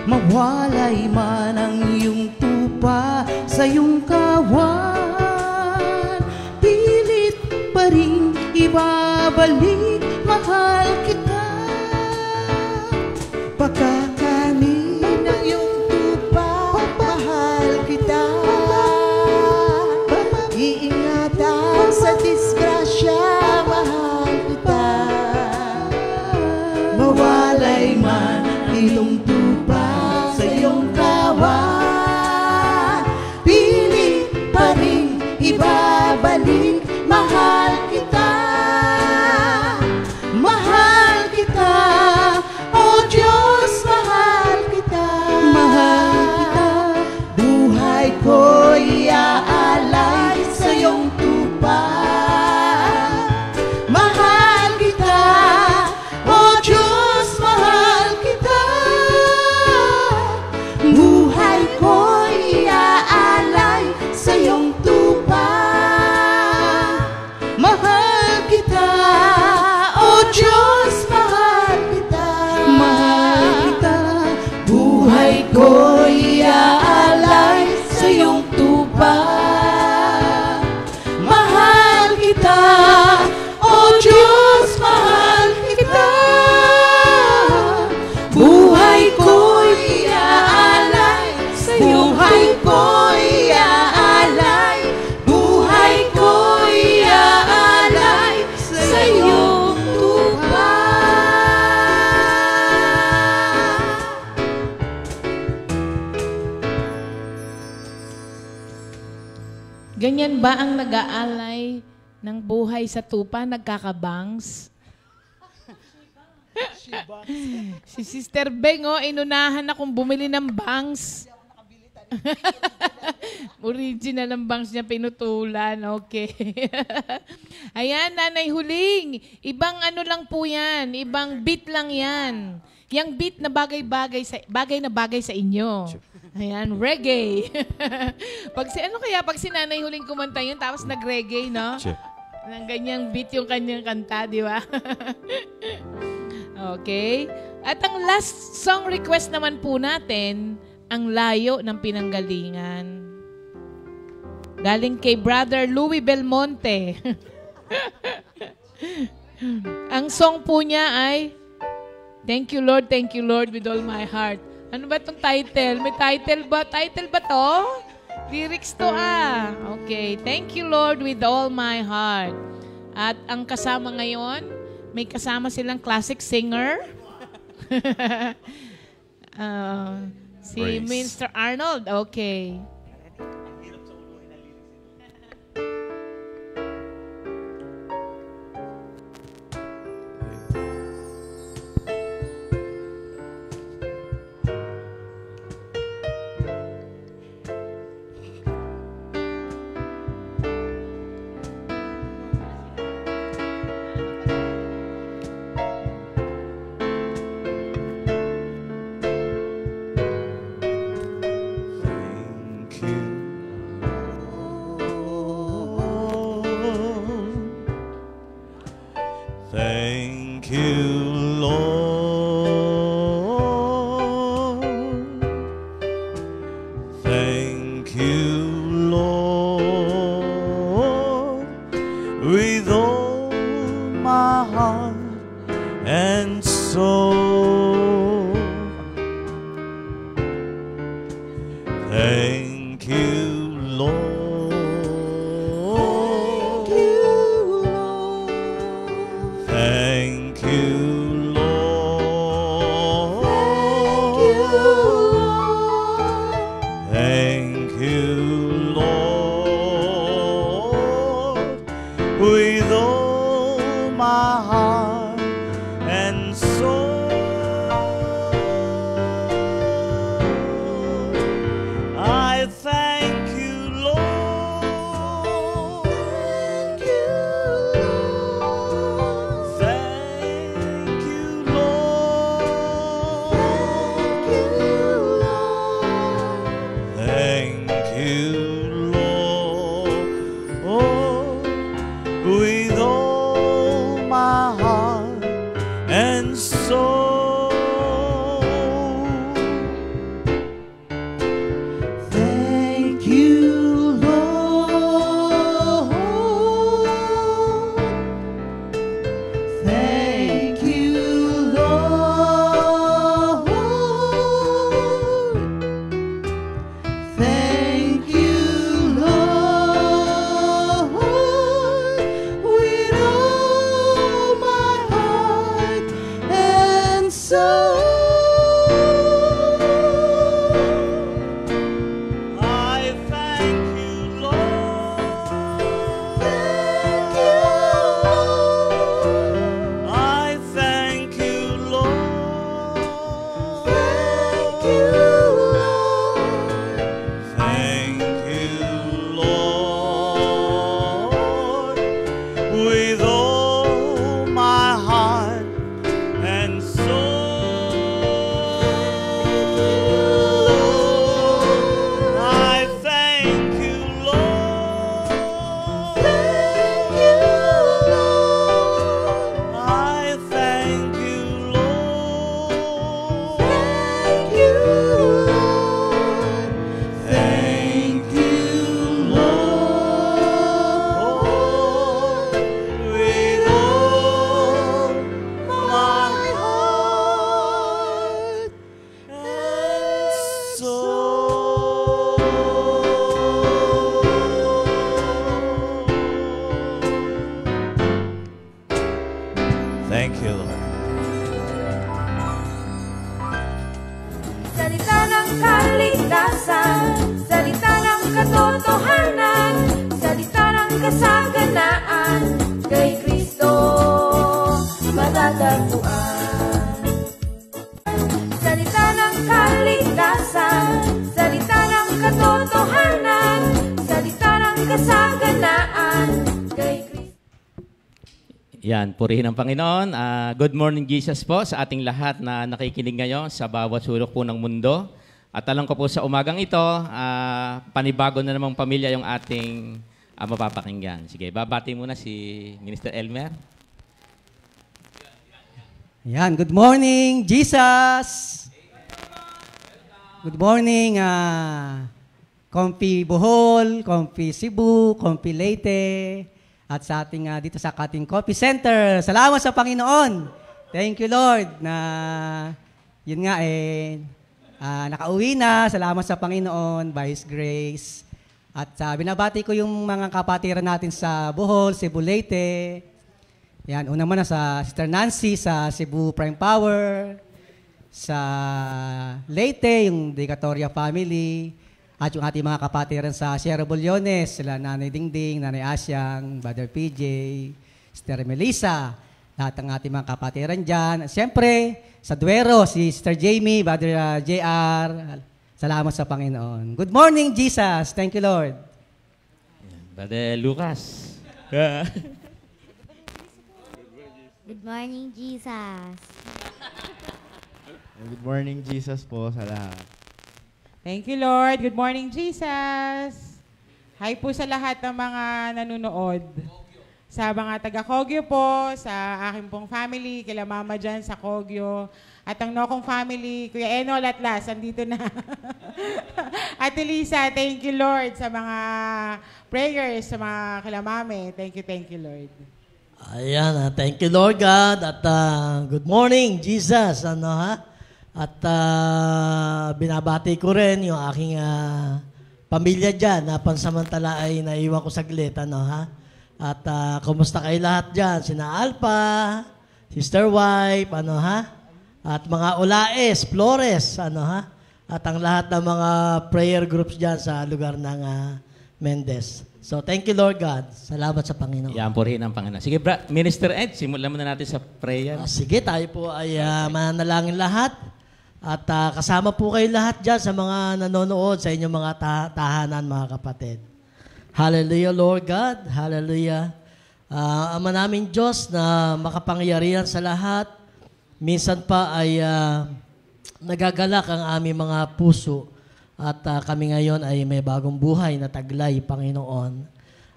[SPEAKER 2] Mawalay man ang iyong tupa sa iyong kawan, pilit pa rin ibabalik, mahal kita. Pagkakanin ang iyong
[SPEAKER 1] mahal kita. Iingatan sa disgrasya, mahal kita.
[SPEAKER 2] mawalay man itong tupa sa iyong kawan, pilit pa rin ibabalik, mahal kita. Mahal kita, oh Diyos, mahal kita. Mahal kita, buhay ko'y iaalay sa iyong tupa. Mahal kita, oh Diyos, mahal kita. Buhay ko'y iaalay sa iyong tupa. Mahal kita, oh Diyos, mahal kita. Mahal kita, buhay ko'y iaalay sa iyong tupa. Mahal kita, oh Diyos, mahal kita. Buhay ko'y iaalay sa iyong buhay ko'y iaalay. Buhay ko'y iaalay sa iyong tupa.
[SPEAKER 3] Ganyan ba ang nag-aalay ng buhay sa tupa, nagkakabangs? Si Sister Beng, oh, inunahan akong bumili ng bangs. Original ang bangs niya, pinutulan. Okay. Ayan, Nanay Huling. Ibang ano lang po yan. Ibang beat lang yan. Yang beat na bagay na bagay sa inyo. Ayan, reggae. Pag si Nanay Huling kumanta yun, tapos nag-reggae, no? Nang ganyang beat yung kanyang kanta, di ba? Okay. At ang last song request naman po natin, Ang Layo ng Pinanggalingan. Galing kay Brother Louie Belmonte. Ang song po niya ay Thank you Lord with all my heart. Ano ba itong title? May title ba? Title ba to? Lyrics to Okay. Thank you Lord with all my heart. At ang kasama ngayon, May kasama silang classic singer. Si
[SPEAKER 5] Praise.
[SPEAKER 3] Mr. Arnold. Okay.
[SPEAKER 5] Thank you, Lord. Thank you, Lord. Thank you, Lord. With all my heart and soul. Thank you, Lord. Thank you, Lord. Thank you, Lord. With all my heart and soul, I thank you, Lord. Thank you, Lord. Thank you, Lord. Oh, with all my heart and soul.
[SPEAKER 2] Thank you, Lord. Thank you, Lord. Thank you, Lord. With all my heart and soul.
[SPEAKER 5] I thank you, Lord. I thank you, Lord. Thank you, Lord. With all my heart and soul. I thank you, Lord. I thank you, Lord. Thank you, Lord. With all my heart and soul. Thank you, Lord.
[SPEAKER 6] Salita ng kaligtasan, salita ng katotohanan, salita ng kasaganaan, kay Kristo matatagpuan. Salita ng kaligtasan, salita ng katotohanan, salita ng kasaganaan, kay Kristo.
[SPEAKER 7] Yan, purihin ang Panginoon. Good morning, Jesus po, sa ating lahat na nakikinig ngayon sa bawat sulok po ng mundo. At alam ko po sa umagang ito, panibago na namang pamilya yung ating mapapakinggan. Sige, babati muna si Minister Elmer.
[SPEAKER 8] Yan, good morning, Jesus! Good morning, Kompi Bohol, Kompi Cebu, Kompi Leyte, at sa ating dito sa ating Coffee Center. Salamat sa Panginoon. Thank you, Lord, na yun nga nakauwi na. Salamat sa Panginoon, by His grace. At binabati ko yung mga kapatiran natin sa Bohol, Cebu, Leyte, Yan, una muna sa Sister Nancy sa Cebu Prime Power, sa Leyte, yung Decatoria family, at yung ating mga kapatiran sa Sierra Bullones, sila Nanay Dingding, Nanay Asyang, Brother PJ, Sister Melissa, lahat ng ating mga kapatiran dyan. At siyempre, sa Duero, si Sister Jamie, Brother JR, salamat sa Panginoon. Good morning, Jesus. Thank you, Lord.
[SPEAKER 7] Brother Lucas.
[SPEAKER 9] Good morning, Jesus.
[SPEAKER 10] Good morning, Jesus po sa lahat.
[SPEAKER 11] Thank you, Lord. Good morning, Jesus. Hi po sa lahat ng mga nanonood. Sa mga taga-Kogyo po, sa aking pong family, kila Mama dyan sa Kogyo, at ang Nokong family, Kuya Eno Latlas, andito na. Ate Lisa, thank you, Lord, sa mga prayers, sa mga kila Mame. Thank you, Lord.
[SPEAKER 12] Ayan, thank you, Lord God. At good morning, Jesus. At binabati ko rin yung aking pamilya dyan na pansamantala ay naiwan ko saglit. At kumusta kayo lahat dyan? Sina Alpha, Sister Wife, at mga Olaes, Flores, at ang lahat ng mga prayer groups dyan sa lugar ng Mendez. So, thank you, Lord God. Salamat sa Panginoon.
[SPEAKER 7] Yan, purihin ang Panginoon. Sige, Minister Ed, simulan muna natin sa prayer.
[SPEAKER 12] Sige, tayo po ay mananalangin lahat. At kasama po kayo lahat dyan sa mga nanonood sa inyong mga tahanan, mga kapatid. Hallelujah, Lord God. Hallelujah. Ama namin Diyos na makapangyarihan sa lahat. Minsan pa ay nagagalak ang aming mga puso. At kami ngayon ay may bagong buhay na taglay, Panginoon.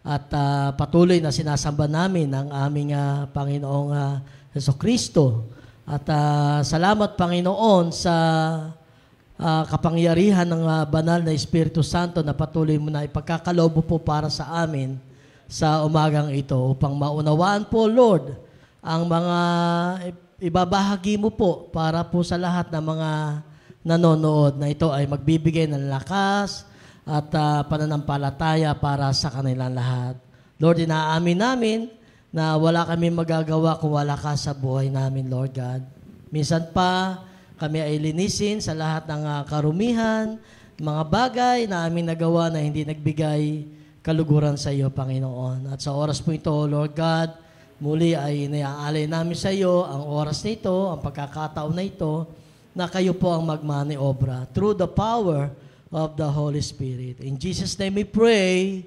[SPEAKER 12] At patuloy na sinasamba namin ang aming Panginoong Jesucristo. At salamat, Panginoon, sa kapangyarihan ng banal na Espiritu Santo na patuloy mo na ipagkakaloob po para sa amin sa umagang ito upang maunawaan po, Lord, ang mga ibabahagi mo po para po sa lahat ng mga nanonood na ito ay magbibigay ng lakas at pananampalataya para sa kanilang lahat. Lord, inaamin namin na wala kami magagawa kung wala ka sa buhay namin, Lord God. Minsan pa, kami ay linisin sa lahat ng karumihan, mga bagay na aming nagawa na hindi nagbigay kaluguran sa iyo, Panginoon. At sa oras po ito, Lord God, muli ay inaalay namin sa iyo ang oras nito, ang pagkakataon na ito, na kayo po ang magmaniobra through the power of the Holy Spirit. In Jesus' name we pray.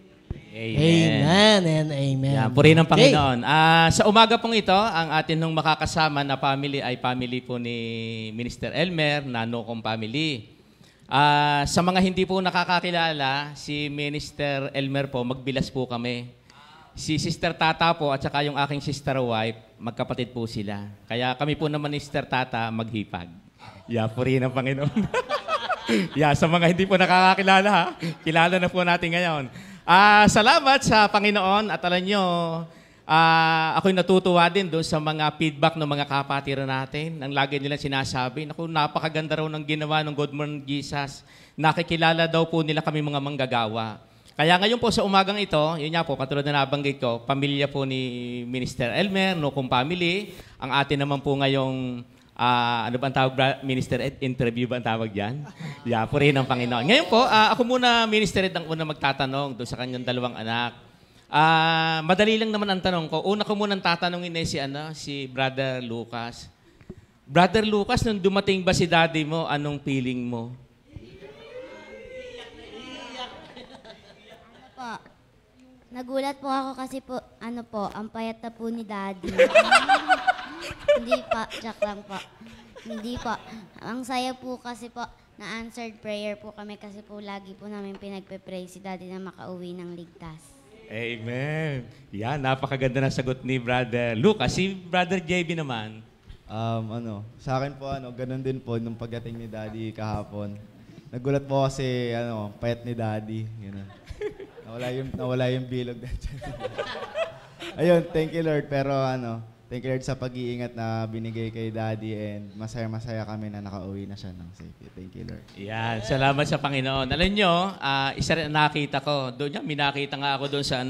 [SPEAKER 12] Amen and amen.
[SPEAKER 7] Yan, purihin ng Panginoon. Sa umaga pong ito, ang atin nung makakasama na family ay family po ni Minister Elmer, na Nokong family. Sa mga hindi po nakakakilala, si Minister Elmer po, magbilas po kami. Si Sister Tata po at saka yung aking sister wife, magkapatid po sila. Kaya kami po naman ni Sister Tata maghipag. Purihin ng Panginoon. Sa mga hindi po nakakakilala, kilala na po natin ngayon. Salamat sa Panginoon at alam nyo, ako'y natutuwa din doon sa mga feedback ng mga kapatiran natin. Ang lagi nilang sinasabi, naku, napakaganda raw ng ginawa ng Good Morning Jesus. Nakikilala daw po nila kami mga manggagawa. Kaya ngayon po sa umagang ito, yun nga po, katulad na nabanggit ko, pamilya po ni Minister Elmer, Nokong family. Ang atin naman po ngayong ano ba ang tawag, Minister Ed? Interview ba ang tawag dyan? Purihin ng Panginoon. Ngayon po, ako muna, Minister Ed, ang una magtatanong doon sa kanyang dalawang anak. Madali lang naman ang tanong ko. Una ko munang tatanungin si Brother Lucas. Brother Lucas, nung dumating ba si daddy mo, anong feeling mo?
[SPEAKER 9] Nagulat po ako kasi po, ang payat na po ni Daddy. Hindi pa, joke lang po. Hindi po. Ang saya po kasi po, na-answered prayer po kami kasi po lagi po namin pinagpe-pray si Daddy na makauwi ng ligtas.
[SPEAKER 7] Amen. Yan, napakaganda na sagot ni Brother Lucas. Si Brother JB naman.
[SPEAKER 10] Sa akin po, ganun din po nung pagdating ni Daddy kahapon. Nagulat po kasi, payat ni Daddy. Ganun. Nawala yung bilog dyan. Ayun, thank you Lord. Pero thank you Lord sa pag-iingat na binigay kay Daddy and masaya-masaya kami na nakauwi na siya ng safety. Thank you Lord.
[SPEAKER 7] Yan, salamat sa Panginoon. Alam nyo, isa rin nakita ko. Doon minakita nga ako doon sa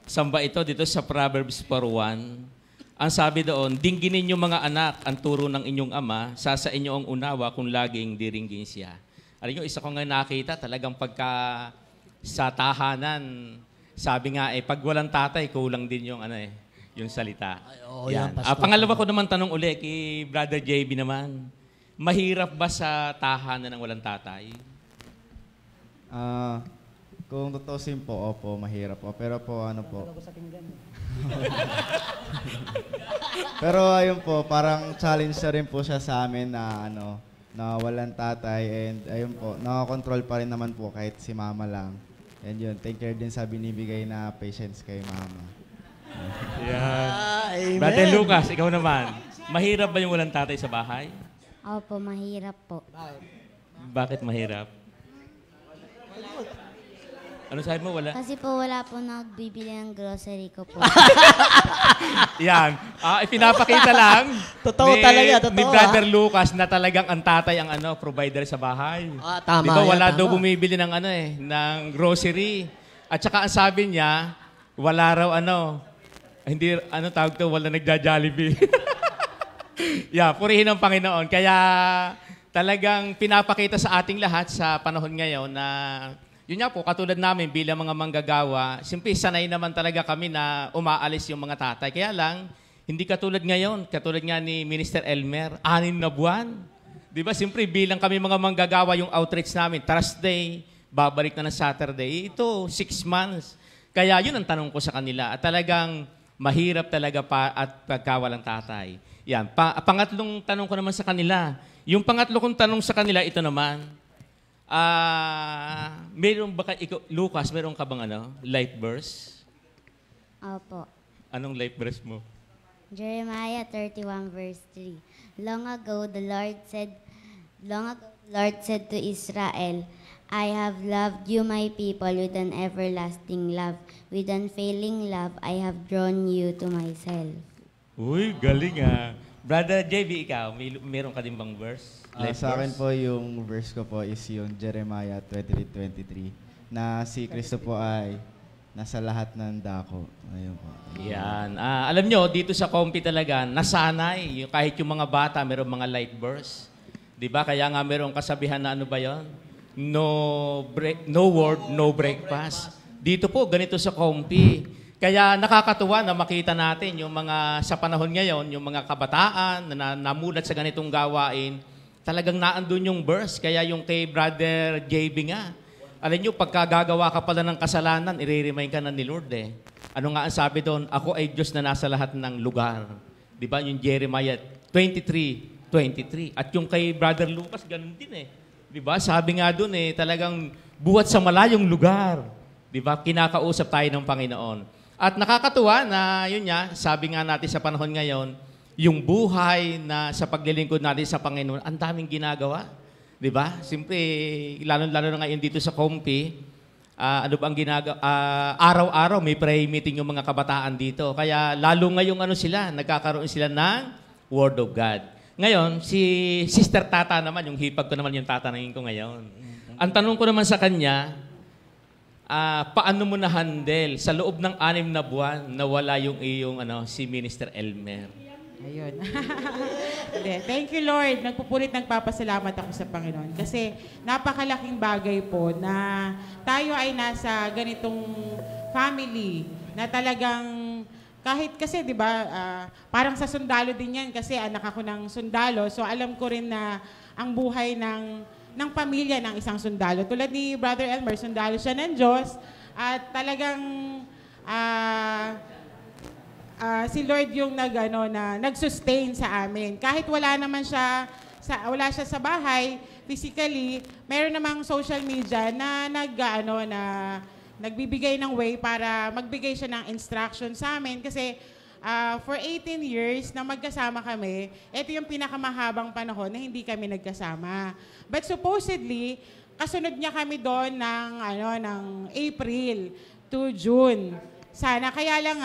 [SPEAKER 7] samba ito dito sa Proverbs 4:1. Ang sabi doon, dingginin niyo mga anak ang turo ng inyong ama, sa inyo ang unawa kung laging diringgin siya. Alam niyo, isa ko nga nakita, talagang pagka sa tahanan, sabi nga pag walang tatay, kulang din yung yung salita.
[SPEAKER 12] yan, Pastor.
[SPEAKER 7] Pangalawa ko naman tanong uli kay Brother JB naman. Mahirap ba sa tahanan ng walang tatay?
[SPEAKER 10] Kung tutusin po, opo, mahirap po. Pero po, pero ayun po, parang challenge na rin po siya sa amin na na walang tatay, and ayun po, nakakontrol pa rin naman po kahit si mama lang. And yun, take care din sa binibigay na patience kay mama.
[SPEAKER 7] Yan. Brother Lucas, ikaw naman. Mahirap ba yung walang tatay sa bahay?
[SPEAKER 9] Opo, mahirap po.
[SPEAKER 7] Bakit mahirap? Ano sabi mo, wala?
[SPEAKER 9] Kasi po wala po nagbibili ng grocery ko po.
[SPEAKER 7] Yan. Ipinapakita lang
[SPEAKER 12] Totoo talaga, totoo,
[SPEAKER 7] ni Brother Lucas na talagang ang tatay ang provider sa bahay.
[SPEAKER 12] Tama.
[SPEAKER 7] Di ba, wala
[SPEAKER 12] yan,
[SPEAKER 7] daw
[SPEAKER 12] tama.
[SPEAKER 7] bumibili ng ng grocery. At saka ang sabi niya, wala raw hindi, tawag to, wala nagja-Jollibee. Yeah, purihin ng Panginoon. Kaya talagang pinapakita sa ating lahat sa panahon ngayon na yun nga po, katulad namin bilang mga manggagawa, simple sanay naman talaga kami na umaalis yung mga tatay. Kaya lang, hindi katulad ngayon, katulad nga ni Minister Elmer, 6 na buwan. Di ba, simple bilang kami mga manggagawa yung outreach namin, Thursday, babalik na ng Saturday. Ito, 6 months. Kaya yun ang tanong ko sa kanila. At talagang mahirap talaga at pagkawalang tatay. Yan. Pangatlong tanong ko naman sa kanila. Yung pangatlo kong tanong sa kanila, ito naman. Meron ba Lucas, meron ka bang life verse?
[SPEAKER 9] Opo.
[SPEAKER 7] Anong life verse mo?
[SPEAKER 9] Jeremiah 31 verse 3. Long ago the Lord said to Israel, I have loved you, my people, with an everlasting love. With unfailing love, I have drawn you to myself.
[SPEAKER 7] Uy, galing Brother JB, ikaw, meron ka din bang verse?
[SPEAKER 10] Sa akin po, yung verse ko po is yung Jeremiah 23:23 na si Kristo po ay nasa lahat ng dako. Ayun po.
[SPEAKER 7] Yan. Alam nyo, dito sa Compi talaga, nasanay. Kahit yung mga bata, meron mga light verse. Diba? Kaya nga meron kasabihan na ba yon? No word, no breakfast. Dito po, ganito sa Compi. Kaya nakakatuwa na makita natin yung mga sa panahon ngayon, yung mga kabataan na namulat sa ganitong gawain, talagang naandun yung verse. Kaya yung kay Brother JB nga, alam nyo, pagka gagawa ka pala ng kasalanan, i-remind ka na ni Lord Ano nga ang sabi doon? Ako ay Diyos na nasa lahat ng lugar. Di ba? Yung Jeremiah 23:23. At yung kay Brother Lucas, ganun din Di ba? Sabi nga doon talagang buhat sa malayong lugar. Di ba? Kinakausap tayo ng Panginoon. At nakakatuwa na, yun nga, sabi nga natin sa panahon ngayon, yung buhay na sa paglilingkod natin sa Panginoon, ang daming ginagawa. Di ba? Siyempre, lalo-lalo na ngayon dito sa Compi, ano ba ang ginagawa? Araw-araw may prayer meeting yung mga kabataan dito. Kaya lalo ngayong sila, nagkakaroon sila ng Word of God. Ngayon, si Sister Tata naman, yung hipag ko naman yung tatanungin ko ngayon. Ang tanong ko naman sa kanya, paano mo na-handle sa loob ng 6 na buwan na wala yung iyong si Minister Elmer?
[SPEAKER 11] Ayun. Thank you, Lord. Nagpapasalamat ako sa Panginoon. Kasi napakalaking bagay po na tayo ay nasa ganitong family na talagang kahit kasi, di ba, parang sa sundalo din yan kasi anak ako ng sundalo. So alam ko rin na ang buhay ng pamilya ng isang sundalo. Tulad ni Brother Elmer, sundalo siya ng Diyos at talagang si Lord yung nag-sustain sa amin. Kahit wala naman siya sa bahay physically, meron namang social media na nagbibigay ng way para magbigay siya ng instruction sa amin kasi for 18 years na magkasama kami, ito yung pinakamahabang panahon na hindi kami nagkasama. But supposedly, kasunod niya kami doon ng April to June. Sana, kaya lang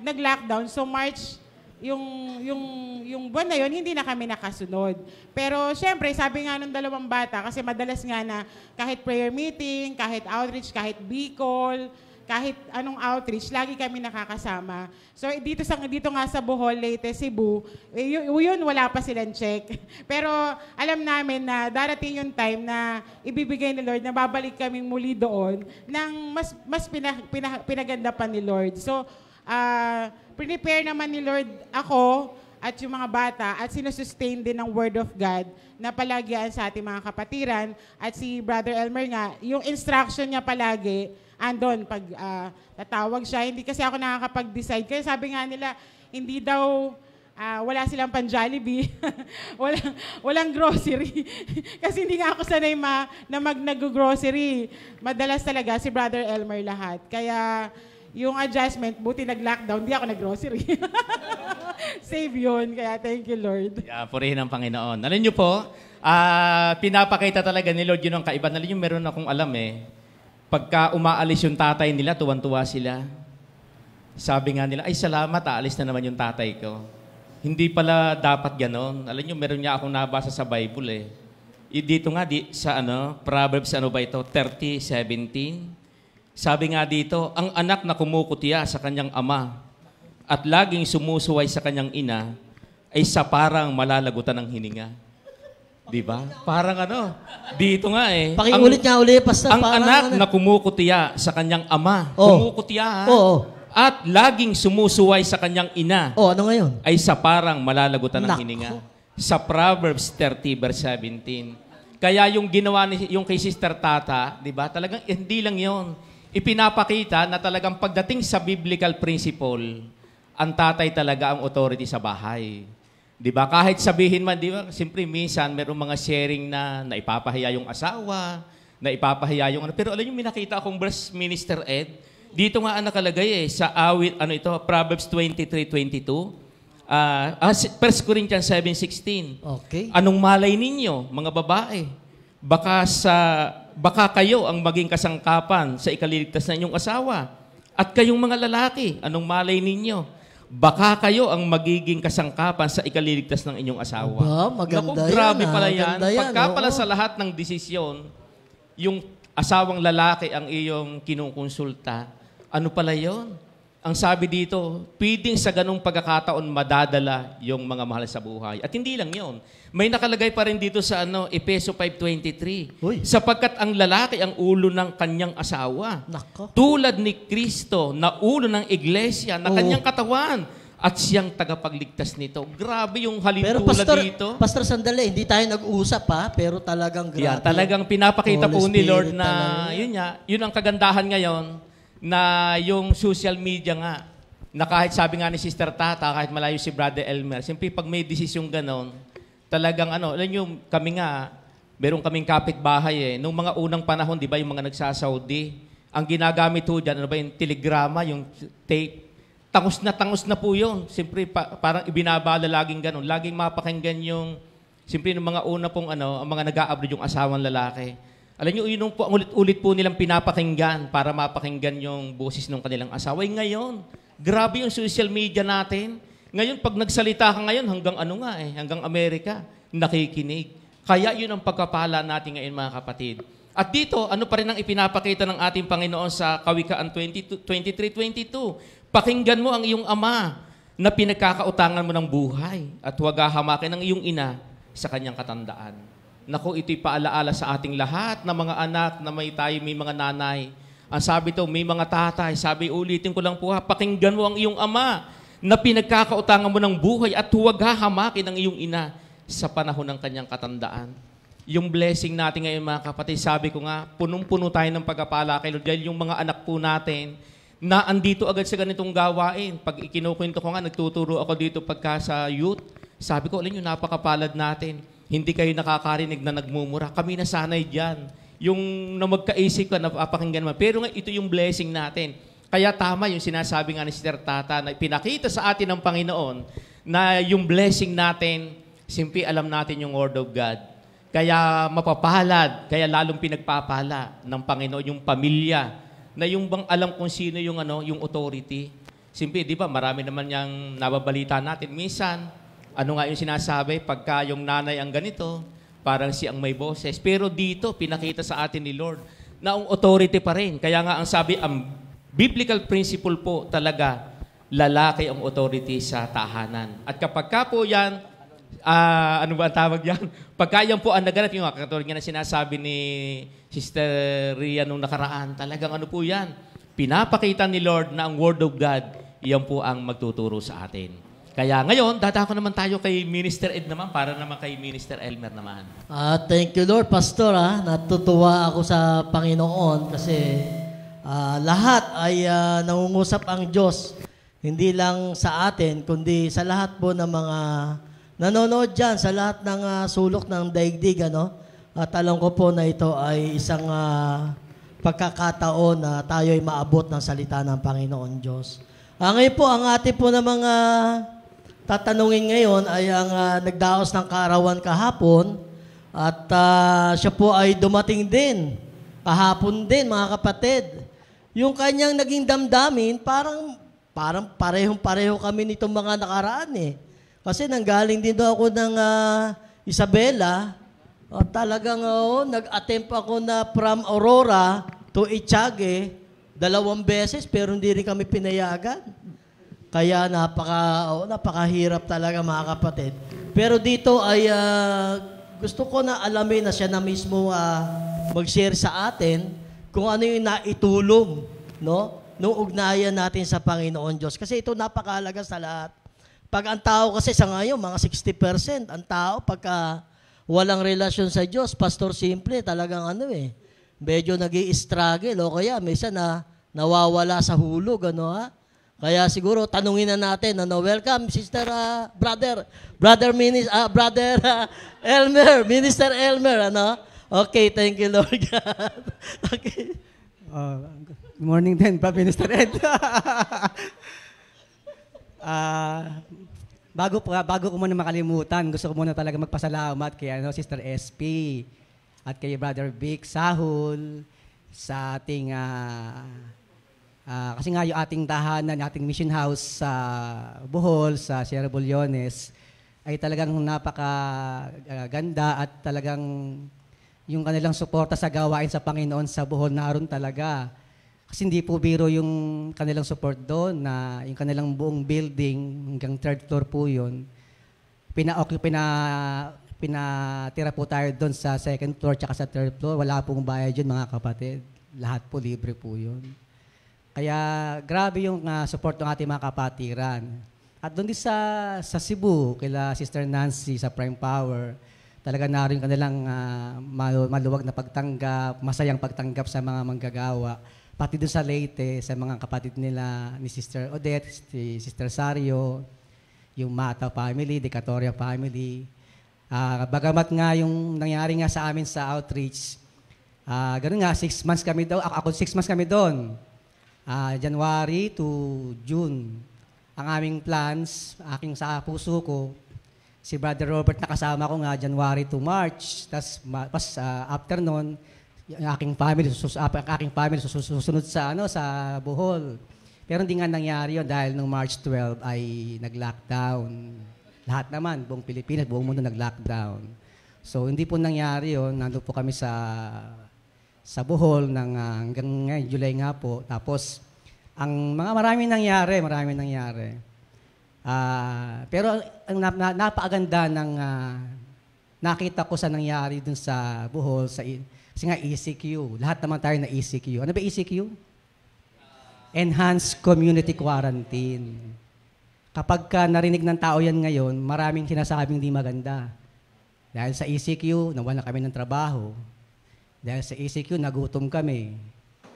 [SPEAKER 11] nag-lockdown. So March, yung buwan na yun, hindi na kami nakasunod. Pero syempre, sabi nga ng dalawang bata, kasi madalas nga na kahit prayer meeting, kahit outreach, kahit Bicol, kahit anong outreach, lagi kami nakakasama. So dito nga sa Bohol, Leyte, Cebu, yun wala pa silang check. Pero alam namin na darating yung time na ibibigay ni Lord, na babalik kaming muli doon ng mas pinaganda pa ni Lord. So prepare naman ni Lord ako at yung mga bata at sinusustain din ng Word of God na palagian sa ating mga kapatiran. At si Brother Elmer nga, yung instruction niya palagi, andon pag tatawag siya. Hindi kasi ako nakakapag-decide. Kaya sabi nga nila, hindi daw, wala silang pan-Jollibee, walang grocery. Kasi hindi nga ako sanay na nag-grocery. Madalas talaga si Brother Elmer lahat. Kaya yung adjustment, buti nag-lockdown, hindi ako nag-grocery. Save yun. Kaya thank you, Lord.
[SPEAKER 7] Yeah, purihin ang Panginoon. Alam niyo po, pinapakita talaga ni Lord yun ang kaiba. Alam niyo, meron akong alam pagka umaalis yung tatay nila, tuwan-tuwa sila. Sabi nga nila, ay salamat, aalis na naman yung tatay ko. Hindi pala dapat ganon. Alam niyo, meron niya akong nabasa sa Bible Dito nga, sa Proverbs, 30:17. Sabi nga dito, ang anak na kumukutya sa kanyang ama at laging sumusuway sa kanyang ina ay sa parang malalagutan ng hininga. Di ba? Parang dito nga
[SPEAKER 12] Pakiulit nga ulit, Pastor.
[SPEAKER 7] Ang anak na kumukutya sa kanyang ama, kumukutya at laging sumusuway sa kanyang ina,
[SPEAKER 12] ano ngayon?
[SPEAKER 7] ay sa parang malalagutan ng hininga. Sa Proverbs 30:17. Kaya yung ginawa yung kay Sister Tata, di ba? Talagang hindi lang yon. Ipinapakita na talagang pagdating sa biblical principle, ang tatay talaga ang authority sa bahay. Di ba? Kahit sabihin man, di ba? Siyempre, minsan, merong mga sharing na ipapahiya yung asawa, na ipapahiya yung Pero alam niyo, minakita akong verse, Minister Ed, dito nga ang nakalagay sa awit, Proverbs 23:22. 1 Corinthians 7:16.
[SPEAKER 12] Okay.
[SPEAKER 7] Anong malay ninyo, mga babae? Baka kayo ang maging kasangkapan sa ikaliligtas na inyong asawa. At kayong mga lalaki, anong malay ninyo? Baka kayo ang magiging kasangkapan sa ikaliligtas ng inyong asawa.
[SPEAKER 12] Maganda
[SPEAKER 7] grabe
[SPEAKER 12] yan,
[SPEAKER 7] pala yan. Pagka pala
[SPEAKER 12] oo.
[SPEAKER 7] sa lahat ng desisyon, yung asawang lalaki ang iyong kinukonsulta, ano pala yon? Ang sabi dito, pwedeng sa ganung pagkakataon madadala yung mga mahal sa buhay. At hindi lang yon. May nakalagay pa rin dito sa Efeso 5:23. Sapagkat ang lalaki ang ulo ng kanyang asawa.
[SPEAKER 12] Nako.
[SPEAKER 7] Tulad ni Kristo na ulo ng iglesia na kanyang katawan at siyang tagapagligtas nito. Grabe yung
[SPEAKER 12] Pero
[SPEAKER 7] halintulad dito.
[SPEAKER 12] Pastor, sandali, hindi tayo nag-uusap pero talagang grabe.
[SPEAKER 7] Yeah, talagang pinapakita po
[SPEAKER 12] Holy
[SPEAKER 7] ni Lord
[SPEAKER 12] Spirit
[SPEAKER 7] na
[SPEAKER 12] talaga.
[SPEAKER 7] yun ang kagandahan ngayon na yung social media nga, na kahit sabi nga ni Sister Tata, kahit malayo si Brother Elmer, siyempre pag may desisyon ganon, talagang alam nyo, kami nga, meron kaming kapitbahay Nung mga unang panahon, di ba, yung mga nagsasaudi, ang ginagamit po dyan, yung telegrama, yung tape, tangos na po yun. Siyempre, parang ibinabala laging ganon. Laging mapakinggan yung, siyempre, yung mga una pong ang mga nag-a-abroad yung asawang lalaki. Alam nyo, yun po, ang ulit-ulit po nilang pinapakinggan para mapakinggan yung boses ng kanilang asawa. Ngayon, grabe yung social media natin. Ngayon, pag nagsalita ka ngayon, hanggang hanggang Amerika, nakikinig. Kaya yun ang pagkapala natin ngayon, mga kapatid. At dito, ano pa rin ang ipinapakita ng ating Panginoon sa Kawikaan 23:22? Pakinggan mo ang iyong ama na pinagkakautangan mo ng buhay at huwag hahamakin ng iyong ina sa kanyang katandaan. Naku, ito'y paalaala sa ating lahat na mga anak na may mga nanay. Ang sabi to, may mga tatay. Sabi, ulitin ko lang po pakinggan mo ang iyong ama na pinagkakautangan mo ng buhay at huwag hahamakin ang iyong ina sa panahon ng kanyang katandaan. Yung blessing natin ngayon, mga kapatid, sabi ko nga, punong-puno tayo ng pagkapala kay Lord. Dahil yung mga anak po natin na andito agad sa ganitong gawain. Pag ikinukwento ko nga, nagtuturo ako dito pagka sa youth. Sabi ko, alam nyo, napakapalad natin. Hindi kayo nakakarinig na nagmumura. Kami nasanay dyan. Yung na magkaisip ka, napapakinggan naman. Pero nga, ito yung blessing natin. Kaya tama yung sinasabi nga ni Sister Tata na pinakita sa atin ng Panginoon na yung blessing natin, simple alam natin yung Word of God. Kaya mapapalad, kaya lalong pinagpapala ng Panginoon yung pamilya na yung bang alam kung sino yung yung authority. Simple, di ba? Marami naman yung nababalita natin. Minsan, ano nga yung sinasabi? Pagka yung nanay ang ganito, parang siyang may boses. Pero dito, pinakita sa atin ni Lord na ang authority pa rin. Kaya nga ang sabi, ang biblical principle po talaga, lalaki ang authority sa tahanan. At kapag ka po yan, ano ba ang tawag yan? Pagka yan po ang naganap, yung katulad nga na sinasabi ni Sister Ria nung nakaraan, talagang ano po yan? Pinapakita ni Lord na ang Word of God, iyan po ang magtuturo sa atin. Kaya ngayon, dadako naman tayo kay Minister Ed naman para naman kay Minister Elmer naman.
[SPEAKER 12] Thank you Lord, Pastor. Natutuwa ako sa Panginoon kasi lahat ay nangungusap ang Diyos. Hindi lang sa atin, kundi sa lahat po ng mga nanonood dyan, sa lahat ng sulok ng daigdig. At alam ko po na ito ay isang pagkakataon na tayo ay maabot ng salita ng Panginoon Diyos. Ngayon po, ang ating po na mga tatanungin ngayon ay ang nagdaos ng kaarawan kahapon at siya po ay dumating din kahapon din, mga kapatid. Yung kanyang naging damdamin, parang parehong-pareho kami nitong mga nakaraan eh. Kasi nanggaling din daw ako ng Isabela. Talagang nag-attempt ako na from Aurora to Itiague 2 beses pero hindi rin kami pinayagan. Kaya napakahirap talaga, mga kapatid. Pero dito ay gusto ko na alamin na siya na mismo mag-share sa atin kung ano yung naitulong, no? Nung ugnayan natin sa Panginoon Diyos. Kasi ito napakahalaga sa lahat. Pag ang tao kasi sa ngayon, mga 60%, ang tao pagka walang relasyon sa Diyos, Pastor Simple, talagang medyo nag-i-struggle o kaya minsan nawawala sa hulog, Kaya siguro tanungin na natin, welcome Sister Brother Elmer, Minister Elmer, Okay, thank you Lord God. Okay.
[SPEAKER 8] Good morning din, Minister Ed. Bago ko muna makalimutan, gusto ko muna talaga magpasalamat kay Sister SP at kay Brother Vic Sahul sa ating kasi nga yung ating tahanan, ating mission house sa Bohol, sa Sierra Bullones ay talagang napakaganda at talagang yung kanilang suporta sa gawain sa Panginoon sa Bohol naroon talaga. Kasi hindi po biro yung kanilang support doon na yung kanilang buong building hanggang 3rd floor po yun. Pinatira po tayo doon sa 2nd floor tsaka sa 3rd floor. Wala pong bayad yun, mga kapatid. Lahat po libre po yun. Kaya grabe yung support ng ating mga kapatiran. At doon din sa Cebu, kila Sister Nancy sa Prime Power, talaga naroon yung kanilang maluwag na pagtanggap, masayang pagtanggap sa mga manggagawa. Pati doon sa Leyte, sa mga kapatid nila ni Sister Odette, si Sister Sario, yung Mata family, Decatoria family. Bagamat nga yung nangyari nga sa amin sa outreach, ganun nga, 6 months kami doon. Ako 6 months kami doon. January to June. Ang aming plans, aking sa puso ko, si Brother Robert nakasama ko nga January to March. Tapos after nun, yung aking family susunod sa Bohol. Pero hindi nga nangyari yun dahil nung March 12 ay nag-lockdown. Lahat naman, buong Pilipinas, buong mundo nag-lockdown. So hindi po nangyari yun. Nandun po kami sa Bohol hanggang ngayon, July nga po. Tapos ang maraming nangyari. Pero ang napakaganda ng nakita ko sa nangyari dun sa Bohol, kasi nga ECQ. Lahat naman tayo na ECQ. Ano ba ECQ? Enhanced Community Quarantine. Kapag narinig ng tao yan ngayon, maraming sinasabing di maganda. Dahil sa ECQ, nawalan kami ng trabaho. Dahil sa ECQ, nagutom kami.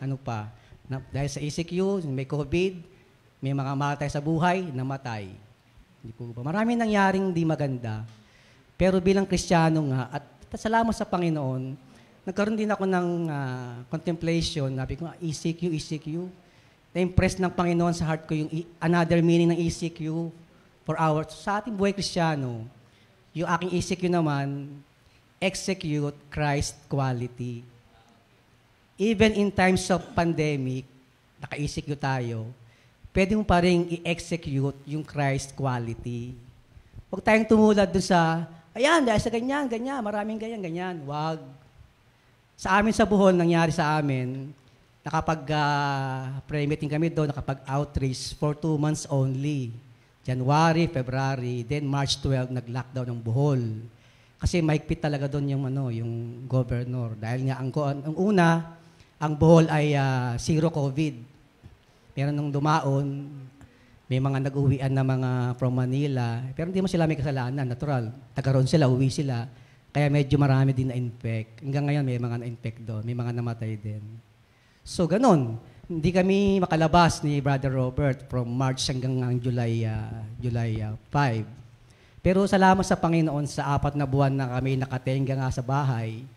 [SPEAKER 8] Ano pa? Dahil sa ECQ, may COVID, may mga matay sa buhay, namatay. Hindi po ba? Maraming nangyaring di maganda. Pero bilang Kristiyano nga, at salamat sa Panginoon, nagkaroon din ako ng contemplation. Sabi ko, ECQ. Na-impress ng Panginoon sa heart ko yung another meaning ng ECQ sa ating buhay Kristiyano. Yung aking ECQ naman, execute Christ quality. Even in times of pandemic, naka-ECQ tayo, pwede mo pa rin i-execute yung Christ quality. Huwag tayong tumulad dun sa, ayan, dahil sa ganyan, maraming ganyan. Wag. Sa amin sa Bohol, nangyari sa amin, prayer meeting kami doon, nakapag-outreach for 2 months only. January, February, then March 12, nag-lockdown ng Bohol. Kasi mahigpit talaga doon yung governor. Dahil nga ang una, ang Bohol ay zero COVID. Pero nung dumaon, may mga nag-uwian na mga from Manila. Pero hindi mo sila may kasalanan, natural. Tagaroon sila, uwi sila. Kaya medyo marami din na-infect. Hanggang ngayon may mga na-infect doon, may mga namatay din. So, ganun. Hindi kami makalabas ni Brother Robert from March hanggang July 5. Pero salamat sa Panginoon sa 4 na buwan na kami nakatenga nga sa bahay.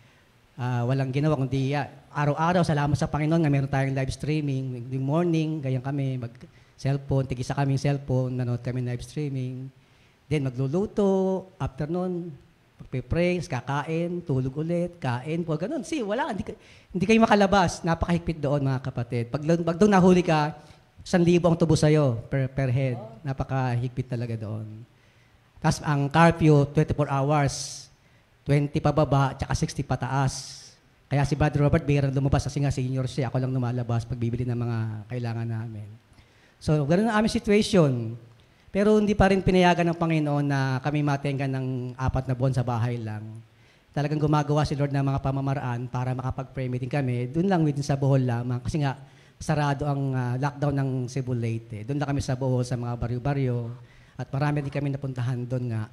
[SPEAKER 8] Walang ginawa kundi araw-araw salamat sa Panginoon nga meron tayong live streaming. In the morning, ganyan kami, mag-cellphone, tigisa kaming cellphone, nanood kami live streaming. Then magluluto, afternoon, magpe-pray, kakain, tulog ulit, kain po, ganun. Wala, hindi kayo makalabas. Napakahigpit doon, mga kapatid. Pag doon nahuli ka, 1,000 ang tubo sa'yo per head. Napakahigpit talaga doon. Tapos ang curfew, 24 hours. 20 pababa, tsaka 60 pataas. Kaya si Brother Robert, bihirang lumabas kasi nga senior siya. Ako lang lumalabas pag bibili ng mga kailangan namin. So, ganun ang aming situation. Pero hindi pa rin pinayagan ng Panginoon na kami matengan ng 4 na buwan sa bahay lang. Talagang gumagawa si Lord ng mga pamamaraan para makapag-pray meeting kami. Doon lang within sa Bohol lamang. Kasi nga, sarado ang lockdown ng Cebu Leyte. Doon lang kami sa Bohol, sa mga baryo-baryo. At marami din kami napuntahan doon nga.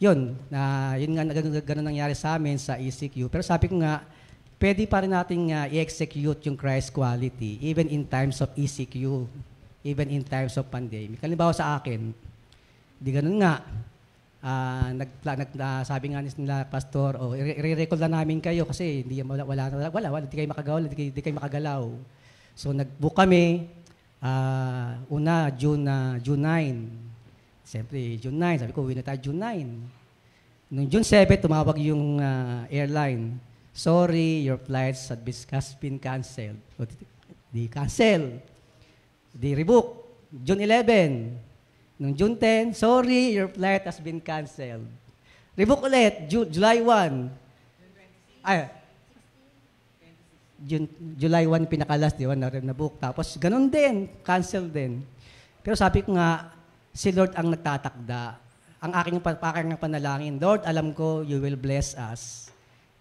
[SPEAKER 8] Yun nga, ganun nangyari sa amin sa ECQ. Pero sabi ko nga, pwede pa rin natin i-execute yung Christ quality even in times of ECQ. Even in times of pandemic. Halimbawa sa akin, di ganun nga, sabi nga nila, Pastor, i-recall na namin kayo kasi hindi kayo makagalaw, hindi kayo makagalaw. So nag-book kami, una, June 9. Siyempre, June 9, sabi ko, uwi na tayo June 9. Noong June 7, tumawag yung airline. Sorry, your flights has been canceled. Di cancel. Di rebook. June 11. Noong June 10, sorry, your flight has been canceled. Rebook ulit, July 1. July 1 pinakalas, di ba, na-book. Tapos ganun din, cancel din. Pero sabi ko nga, si Lord ang nagtatakda. Ang aking panalangin, Lord, alam ko, you will bless us.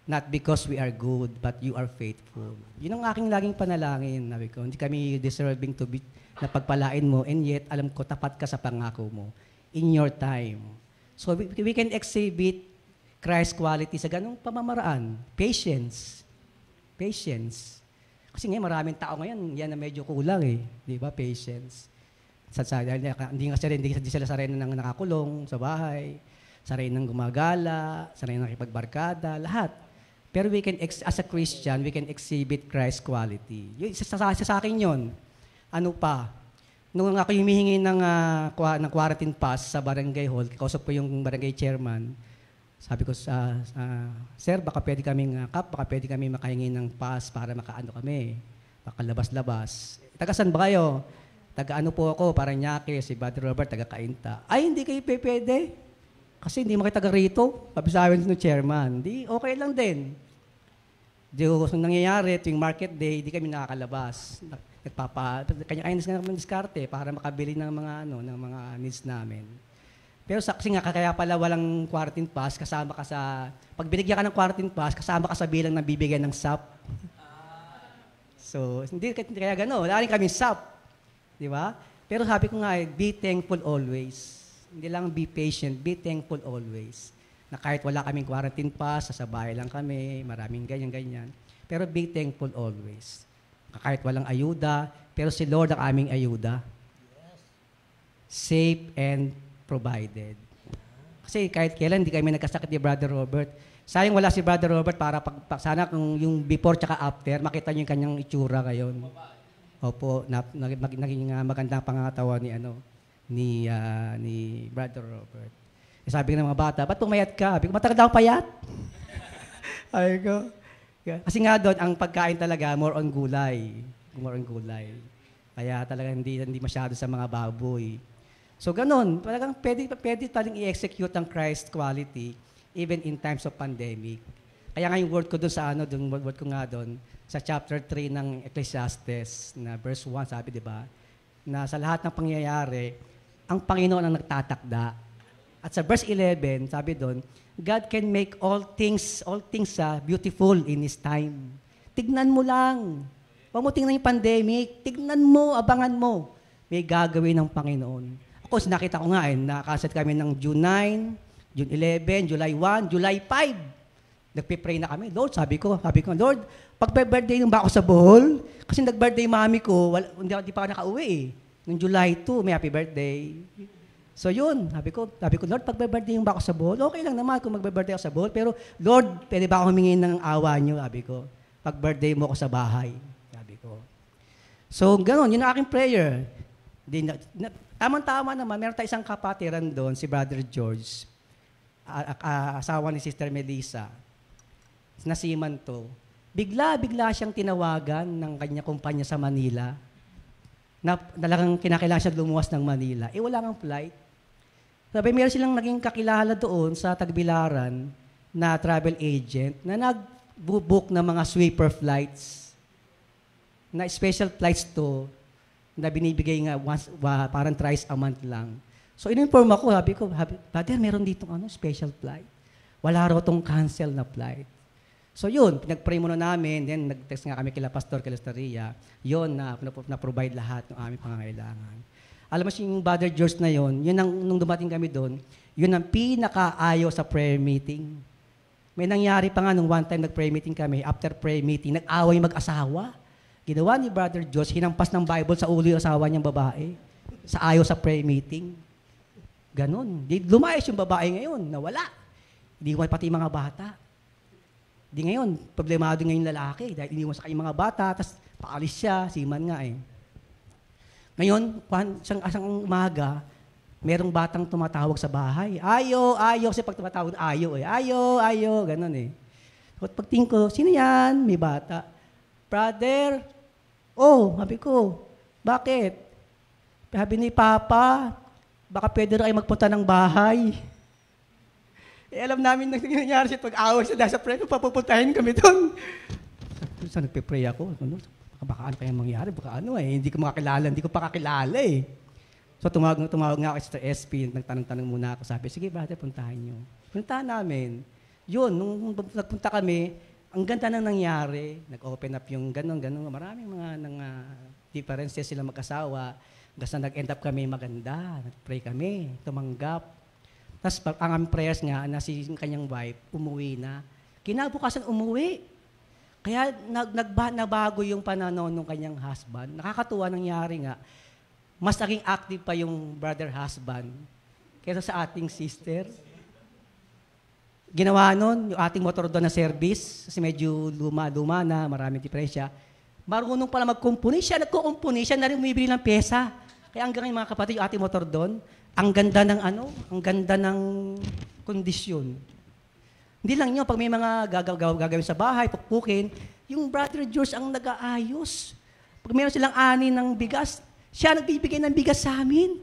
[SPEAKER 8] Not because we are good, but you are faithful. Yun ang aking laging panalangin. Sabi ko, hindi kami deserving to be na pagpalain mo, and yet, alam ko, tapat ka sa pangako mo in your time. So, we can exhibit Christ quality sa ganung pamamaraan. Patience. Patience. Kasi ngayon, maraming tao ngayon, yan na medyo kulang eh. Di ba? Patience. Hindi sila sanay nang nakakulong sa bahay, sanay nang gumagala, sanay nang nakipagbarkada, lahat. Pero we can, as a Christian, we can exhibit Christ quality. Sa akin yun. Ano pa? Nung ako humihingi ng quarantine pass sa barangay hall, kausap ko yung barangay chairman, sabi ko, Sir, baka pwede kami makahingi ng pass para makaano kami, makalabas-labas. Taga-san ba kayo? Taga-ano po ako, Paranaque, si Brother Robert, taga-Cainta. Ay, hindi kayo pwede. Kasi hindi mo kayo taga-rito. Sabi ng chairman, di, okay lang din. Kung nangyayari, tuwing market day, di kami nakakalabas. Kanya-kanya ng diskarte para makabili ng mga needs namin. Pero kasi nga, kaya pala walang quarantine pass, kasama ka pag binigyan ka ng quarantine pass, kasama ka sa bilang na bibigyan ng SAP. So, hindi kaya gano'n. Wala rin kami SAP. Di ba? Pero sabi ko nga, be thankful always. Hindi lang be patient, be thankful always. Na kahit wala kaming quarantine pass, sa bahay lang kami, maraming ganyan-ganyan. Pero be thankful always. Kahit walang ayuda, pero si Lord ang aming ayuda. Safe and provided. Kasi kahit kailan, hindi kami nagkasakit ni Brother Robert. Sayang wala si Brother Robert para sana kung yung before tsaka after, makita niyo yung kanyang itsura ngayon. Opo, naging magandang pangangatawan ni Brother Robert. Sabi ng mga bata, ba't pumayat ka? Sabi ko, matagal daw payat. Sabi ko, kasi nga doon, ang pagkain talaga, more on gulay. More on gulay. Kaya talaga hindi masyado sa mga baboy. So ganun, talagang pwede talang i-execute ang Christ quality even in times of pandemic. Kaya nga yung word ko doon sa word ko nga doon, sa chapter 3 ng Ecclesiastes, na verse 1, sabi, di ba, na sa lahat ng pangyayari, ang Panginoon ang nagtatakda. At sa verse 11, sabi doon, God can make all things beautiful in His time. Tignan mo lang. Huwag mo tingnan yung pandemic. Tignan mo, abangan mo. May gagawin ng Panginoon. Ako, nakita ko nga nakaset kami ng June 9, June 11, July 1, July 5. Nagpipray na kami. Lord, sabi ko, Lord, pag-birthday nung ba ako sa Bohol? Kasi nag-birthday mami ko, hindi pa ako nakauwi eh. Noong July 2, may happy birthday. So yun, sabi ko, Lord, pag-birthday yung ba ako sa Bohol? Okay lang naman kung mag-birthday ako sa Bohol, pero Lord, pwede ba ako humingi ng awa niyo? Sabi ko, pag-birthday mo ako sa bahay. Sabi ko. So, gano'n, yun ang aking prayer. Tamang-tama naman, meron tayo isang kapatiran doon, si Brother George, asawa ni Sister Melissa, na Simanto. Bigla siyang tinawagan ng kanya kumpanya sa Manila, na talagang kinakailangan siya lumuwas ng Manila. Wala ngang flight. Sabi, meron silang naging kakilala doon sa Tagbilaran na travel agent na nag-book ng mga sweeper flights, na special flights to, na binibigay nga parang thrice a month lang. So, in-inform ako, sabi ko, Brother, meron dito special flight. Wala raw tong cancel na flight. So, yun, pinag-pray muna namin, then nag-text nga kami kila Pastor Calastaria, yun, na-provide lahat ng aming pangangailangan. Alam mo, yung Brother George na yun, nung dumating kami doon, yun ang pinaka-ayaw sa prayer meeting. May nangyari pa nga nung one time nag-prayer meeting kami, after prayer meeting, nag-away mag-asawa. Ginawa ni Brother George, hinampas ng Bible sa ulo yung asawa niyang babae, sa ayaw sa prayer meeting. Ganon. Lumayas yung babae ngayon, nawala. Hindi mo pati mga bata. Di ngayon, problemado ngayon lalaki, dahil iniwan sa kanyang mga bata, tapos paalis siya, siman nga eh. Ngayon, isang umaga, merong batang tumatawag sa bahay. Ayo, kasi pag tumatawag, ayo, ganon eh. At pagtingin ko, sino yan? May bata. Brother, sabi ko, bakit? Sabi ni Papa, baka pwede rin kayo magpunta ng bahay. Alam namin na nangyayari siya pag-away siya dahil sa prayer, papupuntahin kami doon. Saan nagpe-pray ako? Baka ano kaya mangyari? Baka hindi ko makakilala, hindi ko pa kakilala eh. So tumawag nga ako sa SP, nagtanong-tanong muna ako. Sabi, sige brother, puntahan nyo. Puntahan namin. Yun, nung nagpunta kami, ang ganda nang nangyari. Nag-open up yung ganon. Maraming mga differences sila mag-asawa. Basta nag-end up kami maganda. Nag-pray kami, tumanggap. Tapos ang aming prayers nga na si kanyang wife, umuwi na. Kinabukasan umuwi. Kaya nabago yung pananaw ng kanyang husband. Nakakatuwa nangyari nga. Mas naging active pa yung brother husband kaysa sa ating sister. Ginawa nun, yung ating motor doon na service, kasi medyo luma na, maraming diferensya. Marunong pala mag-company siya, nagko-company siya na rin bumibili ng pyesa. Kaya hanggang ngayon mga kapatid, yung ating motor doon, ang ganda ng kondisyon. Hindi lang yun, pag may mga gagawin sa bahay, pukpukin, yung Brother George ang nag-aayos. Pag meron silang ani ng bigas, siya nagbibigay ng bigas sa amin.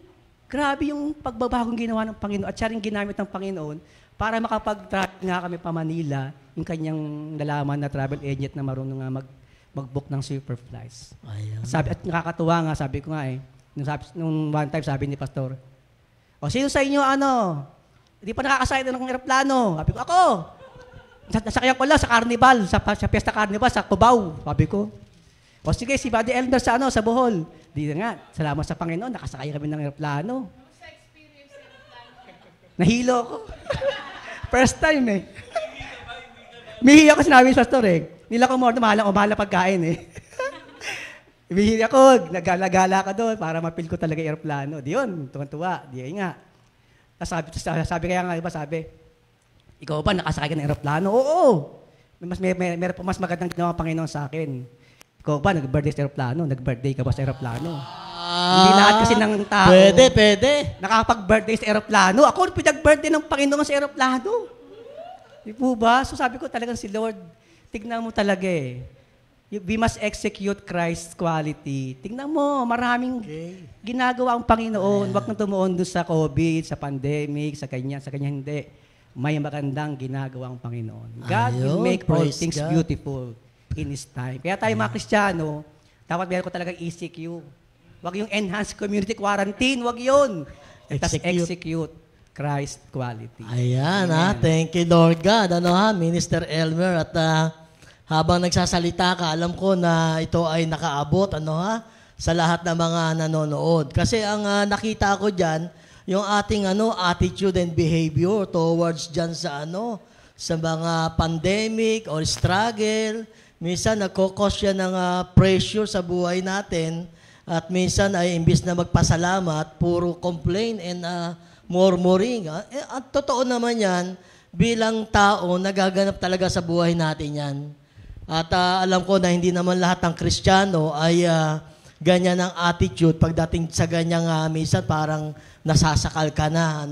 [SPEAKER 8] Grabe yung pagbabagong ginawa ng Panginoon at siya rin ginamit ng Panginoon para makapag-travel nga kami pa Manila, yung kanyang nalaman na travel agent na marunong nga mag-book ng super flights. Sabi, at nakakatuwa nga, sabi ko nga nung one time sabi ni Pastor, sino sa inyo hindi pa nakakasakay ng aeroplano? Sabi ko, ako! Nasakyan ko lang sa Carnival, sa Fiesta Carnival, sa Cubao. Sabi ko. Sige, si Buddy Elmer sa Bohol. Di na nga, salamat sa Panginoon, nakasakay kami ng aeroplano. Nahilo ko. First time eh. Mihi ako, sinabi ni Pastor eh. Nila ko mahal pagkain eh. Mihi ako, nagala-gala ka doon para mapil ko talaga yung aeroplano. Di yun, tuwan-tuwa. Di nga. Sabi kaya nga, ikaw ba nakasakay ka ng aeroplano? Oo. Meron pa mas magandang ginawa ang Panginoon sa akin. Ikaw ba nag-birthday sa aeroplano? Nag-birthday ka ba sa aeroplano? Hindi lahat kasi ng tao. Pwede. Nakakapag-birthday sa aeroplano. Ako, pinag-birthday ng Panginoon sa aeroplano. Di po ba? So sabi ko talagang si Lord, tignan mo talaga eh. We must execute Christ's quality. Tingnan mo, maraming ginagawa ang Panginoon. Huwag nang tumuon doon sa COVID, sa pandemic, sa kanya hindi. may magandang ginagawang Panginoon. God will
[SPEAKER 12] Ayun,
[SPEAKER 8] make all
[SPEAKER 12] praise
[SPEAKER 8] things
[SPEAKER 12] God.
[SPEAKER 8] beautiful in His time. Kaya tayo mga Kristiyano, dapat meron ko talagang ECQ. Wag yung enhanced community quarantine, wag yun. Execute Christ quality.
[SPEAKER 12] Ayan, thank you, Lord God. Minister Elmer, at habang nagsasalita ka, alam ko na ito ay nakaabot, sa lahat ng mga nanonood. Kasi ang nakita ko dyan, yung ating attitude and behavior towards dyan sa sa mga pandemic or struggle. Minsan nagkokos yan ng pressure sa buhay natin, at minsan ay imbis na magpasalamat, puro complain and murmuring. At totoo naman yan, bilang tao, nagaganap talaga sa buhay natin yan. At alam ko na hindi naman lahat ng Kristiyano ay ganyan ang attitude. Pagdating sa ganyang minsan parang nasasakal ka na.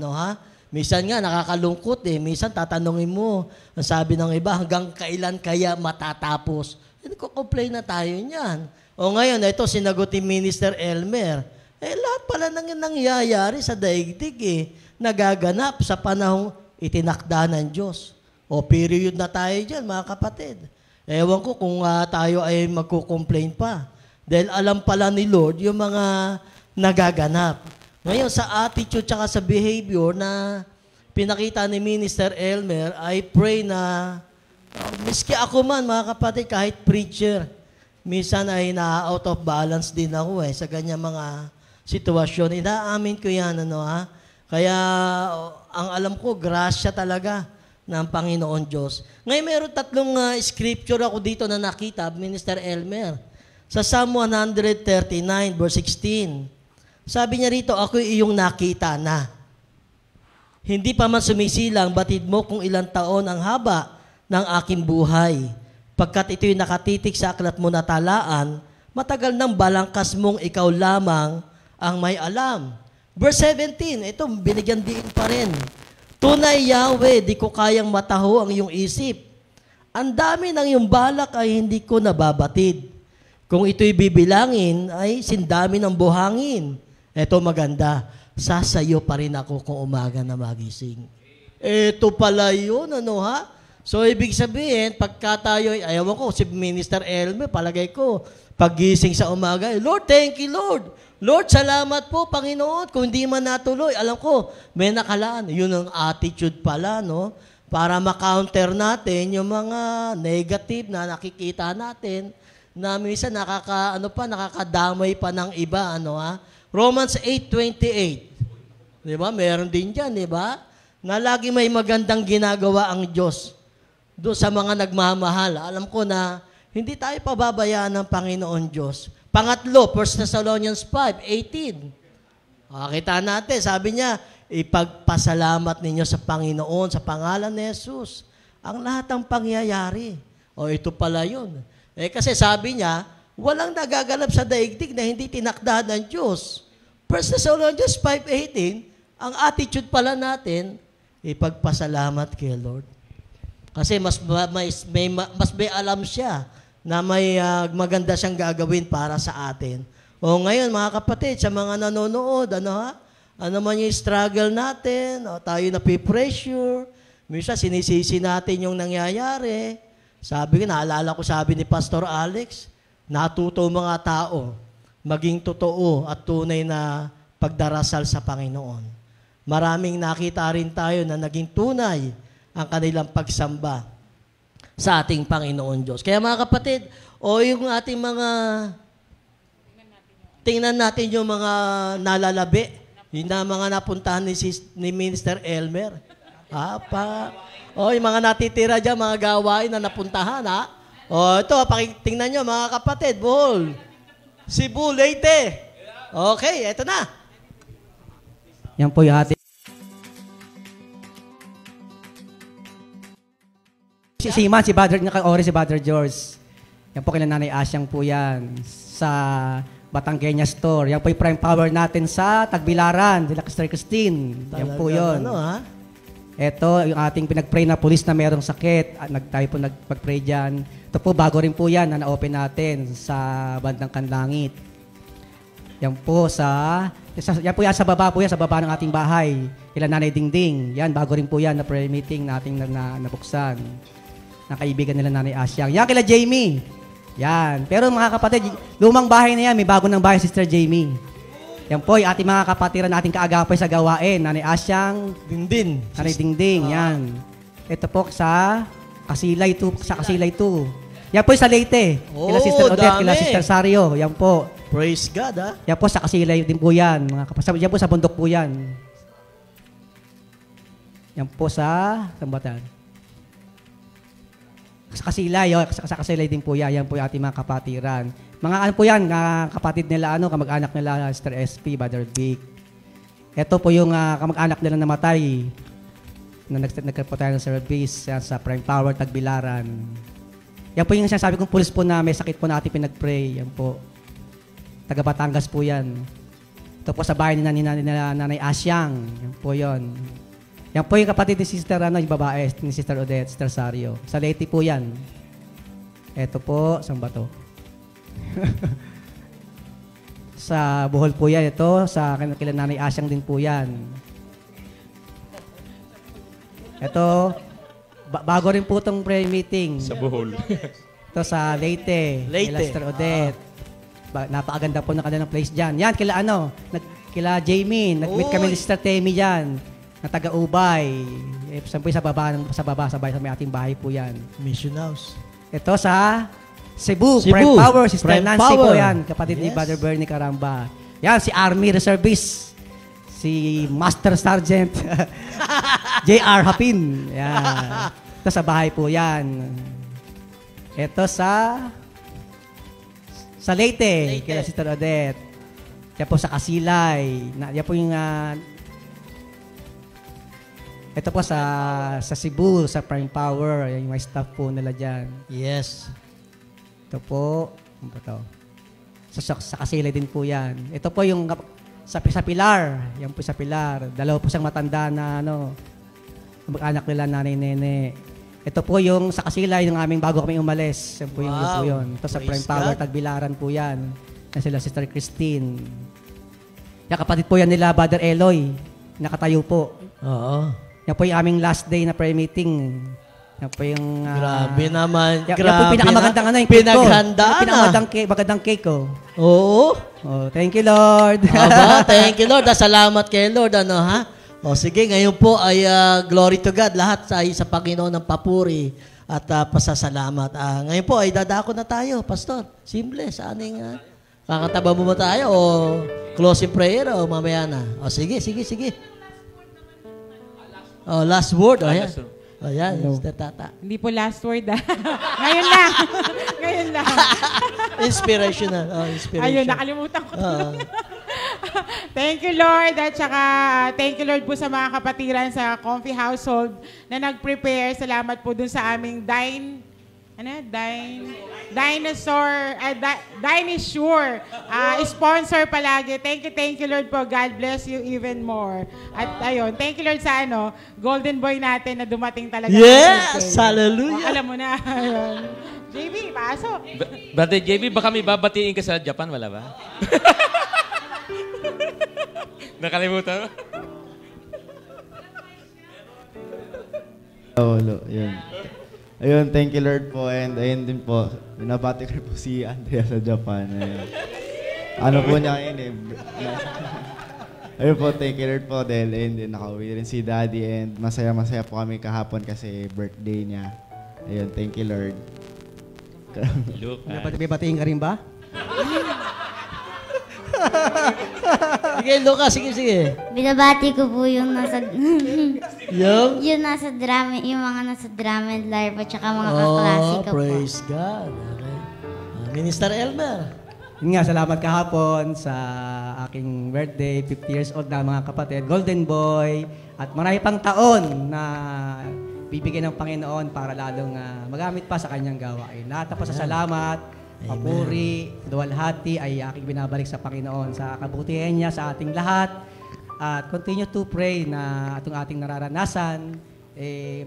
[SPEAKER 12] Minsan nga nakakalungkot Minsan tatanungin mo, ang sabi ng iba, hanggang kailan kaya matatapos? Nagko-complain na tayo niyan. O ngayon, ito sinagot ni Minister Elmer. Lahat pala nang nangyayari sa daigdig nagaganap sa panahong itinakda ng Diyos. O period na tayo dyan, mga kapatid. Ewan ko kung tayo ay magko-complain pa. Dahil alam pala ni Lord yung mga nagaganap. Ngayon, sa attitude tsaka sa behavior na pinakita ni Minister Elmer, I pray na, miski ako man, mga kapatid, kahit preacher, minsan ay na-out of balance din ako sa ganyan mga sitwasyon. Inaamin ko yan, Kaya, ang alam ko, grasya talaga ng Panginoon Diyos. Ngayon, meron 3 scripture ako dito na nakita, Minister Elmer. Sa Psalm 139, verse 16, sabi niya rito, ako iyong nakita na. Hindi pa man sumisilang, batid mo kung ilang taon ang haba ng aking buhay. Pagkat ito'y nakatitik sa aklat mo na talaan, matagal nang balangkas mong ikaw lamang ang may alam. Verse 17, ito, binigyan din pa rin. Tunay, Yahweh, di ko kayang mataho ang iyong isip. Ang dami ng iyong balak ay hindi ko nababatid. Kung ito'y bibilangin, ay sindami ng buhangin. Ito maganda, sasayo pa rin ako kung umaga na magising. Ito pala yun, So, ibig sabihin, pagka tayo, ayaw ko, si Minister Elmer, palagay ko, paggising sa umaga, Lord, thank you, Lord. Lord, salamat po, Panginoon. Kung hindi man natuloy, alam ko, may nakalaan. Yun ang attitude pala, para ma-counter natin yung mga negative na nakikita natin, na minsan nakakadamay pa ng iba, Romans 8:28. Di ba? Meron din dyan, di ba? Na lagi may magandang ginagawa ang Diyos doon sa mga nagmamahal. Alam ko na hindi tayo pababayaan ng Panginoon Diyos. Pangatlo, 1 Thessalonians 5:18. Kita natin, sabi niya, ipagpasalamat ninyo sa Panginoon sa pangalan ni Jesus ang lahat ng pangyayari. Ito pala yun. Kasi sabi niya, walang nagaganap sa daigdig na hindi tinakda ng Diyos. 1 Thessalonians 5:18, ang attitude pala natin, ipagpasalamat kay Lord. Kasi mas may alam siya na may maganda siyang gagawin para sa atin. Ngayon, mga kapatid, sa mga nanonood, ano man yung struggle natin, tayo napipressure, minsan sinisisi natin yung nangyayari. Naalala ko sabi ni Pastor Alex, natuto mga tao maging totoo at tunay na pagdarasal sa Panginoon. Maraming nakita rin tayo na naging tunay ang kanilang pagsamba sa ating Panginoon Diyos. Kaya mga kapatid, yung ating mga, tingnan natin yung mga nalalabi, yung mga napuntahan ni Minister Elmer. Yung mga natitira dyan, mga gawain na napuntahan, ito, tingnan nyo, mga kapatid, Bohol, Cebu, Leyte. Okay, ito na.
[SPEAKER 8] Yan po yung ating si Brother George. Yan po kila Nanay Asyang po yan sa Batangueña Store. Yan po yung prime power natin sa Tagbilaran, sila Sister Christine. Yan po yun. Ito, yung ating pinag-pray na pulis na mayroong sakit. Tayo po nag-pray dyan. Ito po, bago rin po yan na na-open natin sa bandang Kanlangit. Yan po sa Yan po yan sa baba po yan, sa baba ng ating bahay. Kila Nanay Dingding. Yan, bago rin po yan na prayer meeting nating nabuksan. Na kaibigan nila Nanay Asyang. Yan, kila Jamie. Yan. Pero mga kapatid, lumang bahay na yan, may bago ng bahay, Sister Jamie. Yan po, yung ating mga kapatiran nating kaagapay sa gawain. Nanay Asyang,
[SPEAKER 12] Dingding.
[SPEAKER 8] Nanay Dingding, yan. Ito po sa Kasilay 2, sa Kasilay 2. Yan po sa Leyte. Kila Sister Odette, kila Sister Sario. Yan po.
[SPEAKER 12] Praise God, ha?
[SPEAKER 8] Yan po sa Kasilay din po yan. Mga kapatid. Yan po sa bundok po yan. Yan po sa Sambatan. Sa Kasilay, sa Kasilay din po yan. Yan po yung ating mga kapatiran. Mga ano po yan, kapatid nila, kamag-anak nila, Sister SP, Brother Vic. Ito po yung kamag-anak nila namatay na nagkaroon tayo ng service sa Prime Power, Tagbilaran. Yan po yung sinasabi kong pulis po na may sakit po na ating pinag-pray. Yan po. Taga Batangas po yan. Ito po sa bahay ni Nanay Asyang. Yan po yun. Yan po yung kapatid ni Sister, yung babae, ni Sister Odette, Sister Sario. Sa Leyte po yan. Ito po, saan ba to? Sa Bohol po yan. Ito, sa kila Nanay Asyang din po yan. Ito, bago rin po itong prayer meeting.
[SPEAKER 7] Sa Bohol.
[SPEAKER 8] Ito sa Leyte. Kila Sister Odette. Napakaganda po ng kanilang place dyan. Yan, kila Jamie. Nag-meet kami ni Sister Temi dyan. Na taga-Ubay. Sa baba, sa may ating bahay po yan.
[SPEAKER 12] Mission House.
[SPEAKER 8] Ito sa Cebu. Prime Power. Sister
[SPEAKER 12] Prime
[SPEAKER 8] Nancy
[SPEAKER 12] Power.
[SPEAKER 8] po yan. Kapatid ni Brother Bernie Caramba. Yan, si Army Reservist. Si Master Sergeant J.R. Hapin. Yan. Ito sa bahay po yan. Ito sa Leyte. Kila Sister Odette. Yan po sa Kasilay. Yan po yung ito po sa Cebu, sa Prime Power. Yung mga staff po nila dyan.
[SPEAKER 12] Yes.
[SPEAKER 8] Ito po. Ano po ito? Sa Kasilay din po yan. Ito po yung sa Pilar. Yan po sa Pilar. Dalawa po siyang matanda na mag-anak nila Nanay Nene. Ito po yung sa Kasilay ng aming bago kami umalis. Yan po yung po yun. Ito sa Prime Power, Tagbilaran po yan. Yan sila Sister Christine. Yan kapatid po yan nila Brother Eloy. Nakatayo po.
[SPEAKER 12] Oo.
[SPEAKER 8] Yan po yung aming last day na prayer meeting. Yan po yung...
[SPEAKER 12] grabe naman.
[SPEAKER 8] Yan po yung pinakamagandang yung cake ko.
[SPEAKER 12] Pinaghandaan
[SPEAKER 8] pinakamagandang cake ko.
[SPEAKER 12] Oo.
[SPEAKER 8] Oh, thank you, Lord.
[SPEAKER 12] Aba, thank you, Lord. Salamat kay Lord. Ha? O sige, ngayon po ay glory to God. Lahat ay sa Panginoon ng papuri at pasasalamat. Ngayon po ay dadako na tayo, Pastor. Simple, sa aning... kakataba mo ba tayo o closing prayer o mamaya na? O sige. Oh, last word. O, yan. O, yan. Sister Tata.
[SPEAKER 11] Hindi po last word, Ngayon lang.
[SPEAKER 12] Inspirational. Oh, inspiration.
[SPEAKER 11] Ayun, nakalimutan ko. Thank you, Lord. At saka, thank you, Lord po sa mga kapatiran sa Comfy Household na nag-prepare. Salamat po dun sa aming Dinosure. Sponsor palagi. Thank you, Lord po. God bless you even more. At ayun, thank you, Lord sa Golden Boy natin na dumating talaga.
[SPEAKER 12] Yes! Hallelujah!
[SPEAKER 11] Alam mo na. Ayun. JB, pasok.
[SPEAKER 7] Brother JB, baka may babatiin ka sa Japan, wala ba? Nakalimutan mo?
[SPEAKER 10] Yun. Ayun, thank you Lord po. And ayun din po, binabati ko po si Andrea sa Japan. Ayun. Ano po niya ngayon Ayun po, thank you Lord po. Dahil ayun din, nakauwi rin si Daddy. And masaya-masaya po kami kahapon kasi birthday niya. Ayun, thank you Lord.
[SPEAKER 8] May batiin ka rin ba?
[SPEAKER 12] Sige, Lucas. Sige.
[SPEAKER 9] Binabati ko po yung nasa...
[SPEAKER 12] yung
[SPEAKER 9] nasa drama, yung mga nasa drama and live at saka mga kaklase ko po.
[SPEAKER 12] Praise God. Okay. Minister Elmer.
[SPEAKER 8] Yun nga, salamat kahapon sa aking birthday, 50 years old na mga kapatid, Golden Boy, at marami pang taon na bibigyan ng Panginoon para lalong magamit pa sa kanyang gawain. Lahat po sa salamat, papuri, duwalhati ay aking binabalik sa Panginoon sa kabutihan niya sa ating lahat. At continue to pray na itong ating nararanasan,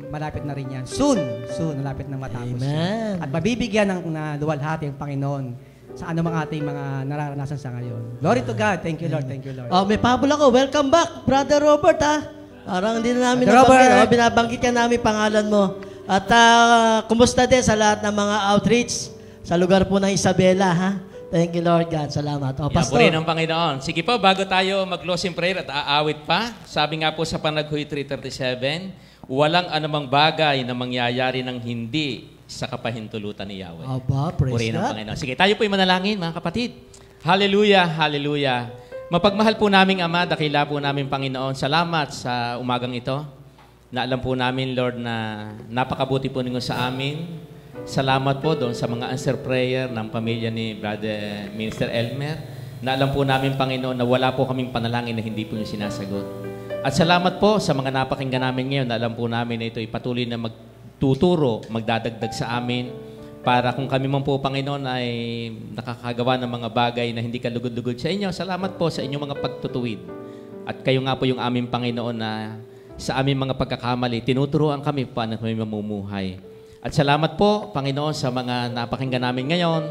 [SPEAKER 8] malapit na rin yan. Soon, malapit na matapos.
[SPEAKER 12] Amen.
[SPEAKER 8] At mabibigyan ng duwalhati ang Panginoon sa anumang ating mga nararanasan sa ngayon. Glory to God. Thank you, Lord. Thank you, Lord.
[SPEAKER 12] Oh, may pahabol ako. Welcome back, Brother Robert, ha? Parang hindi na namin
[SPEAKER 8] Brother
[SPEAKER 12] nabanggit.
[SPEAKER 8] Robert.
[SPEAKER 12] Oh, binabanggit ka namin pangalan mo. At kumusta din sa lahat ng mga outreach sa lugar po ng Isabela, ha? Thank you, Lord God. Salamat. O, Pastor.
[SPEAKER 7] Puri ng Panginoon. Sige po, bago tayo mag-closing prayer at aawit pa, sabi nga po sa Panaghoy 3:37, walang anumang bagay na mangyayari ng hindi sa kapahintulutan ni Yahweh.
[SPEAKER 12] Aba, praise
[SPEAKER 7] Puri ng
[SPEAKER 12] God.
[SPEAKER 7] Panginoon. Sige, tayo po'y manalangin, mga kapatid. Hallelujah, hallelujah. Mapagmahal po naming Ama, dakila po namin Panginoon. Salamat sa umagang ito. Na alam po namin, Lord, na napakabuti po ninyo sa amin. Salamat po doon sa mga answer prayer ng pamilya ni Brother Minister Elmer. Na alam po namin, Panginoon, na wala po kaming panalangin na hindi po niyo sinasagot. At salamat po sa mga napakinggan namin ngayon na alam po namin na ito ay patuloy na magtuturo, magdadagdag sa amin para kung kami man po, Panginoon, ay nakakagawa ng mga bagay na hindi kalugod-lugod sa inyo. Salamat po sa inyong mga pagtutuwid. At kayo nga po yung aming Panginoon na sa aming mga pagkakamali, tinuturuan kami paano kami mamumuhay. At salamat po, Panginoon, sa mga napakinggan namin ngayon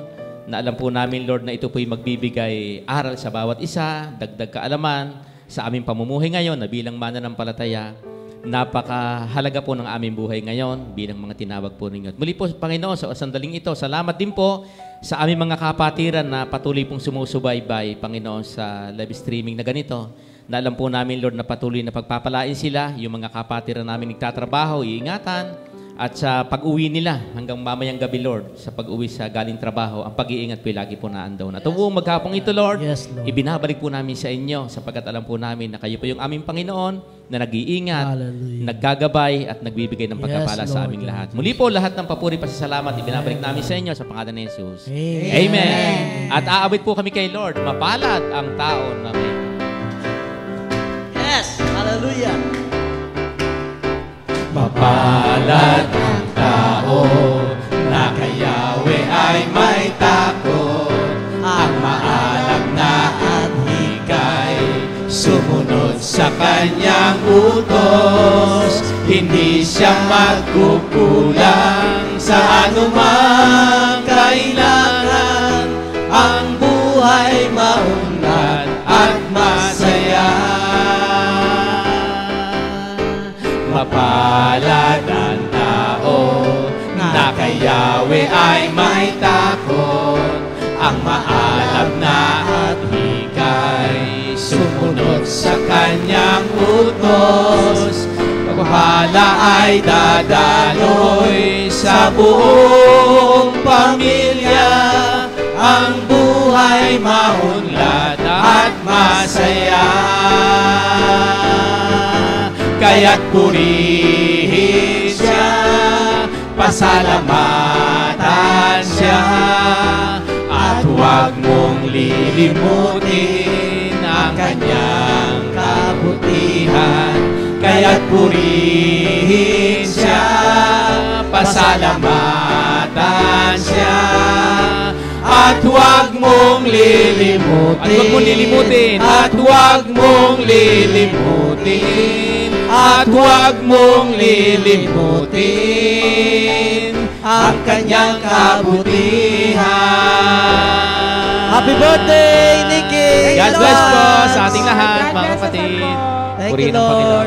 [SPEAKER 7] na alam po namin, Lord, na ito po'y magbibigay aral sa bawat isa, dagdag kaalaman sa aming pamumuhay ngayon na bilang mananampalataya. Napakahalaga po ng aming buhay ngayon bilang mga tinawag po ninyo. At muli po, Panginoon, sa sandaling ito, salamat din po sa aming mga kapatiran na patuloy pong sumusubaybay, Panginoon, sa live streaming na ganito. Na alam po namin, Lord, na patuloy na pagpapalain sila, yung mga kapatiran namin nagtatrabaho, iingatan, at sa pag-uwi nila hanggang mamayang gabi, Lord, sa pag-uwi sa galing trabaho, ang pag-iingat po lagi po naandoon. At buong maghapong ito, Lord, ibinabalik po namin sa inyo sapagkat alam po namin na kayo po yung aming Panginoon na nag-iingat, naggagabay at nagbibigay ng pagkapala sa aming lahat. Muli po, lahat ng papuri pasasalamat ibinabalik namin sa inyo sa pangalan ni Jesus. Amen. At aawit po kami kay Lord, mapalad ang tao na may...
[SPEAKER 12] Yes! Hallelujah!
[SPEAKER 5] Mapalad ang tao na kay Yahweh ay may takot. Ang maalam na at hikay sumunod sa kanyang utos. Hindi siya magkukulang sa anumang kailangan. Ang buhay maunlad at masaya. Mapalad ang tao na kay Yahweh ay may takot. Ang maalam na at hikay sumunod sa kanyang utos. Pagpapala ay dadaloy sa buong pamilya. Ang buhay maunlad at masaya. Kaya't purihin siya, pasalamatan siya, at huwag mong lilimutin ang kanyang kabutihan. Kaya't purihin siya, pasalamatan siya, at huwag mong lilimutin, at huwag mong lilimutin, at huwag mong lilimutin ang kanyang kabutihan.
[SPEAKER 12] Happy birthday, Nikki!
[SPEAKER 7] God bless po sa ating lahat, mga kapatid.
[SPEAKER 12] Thank you, Lord.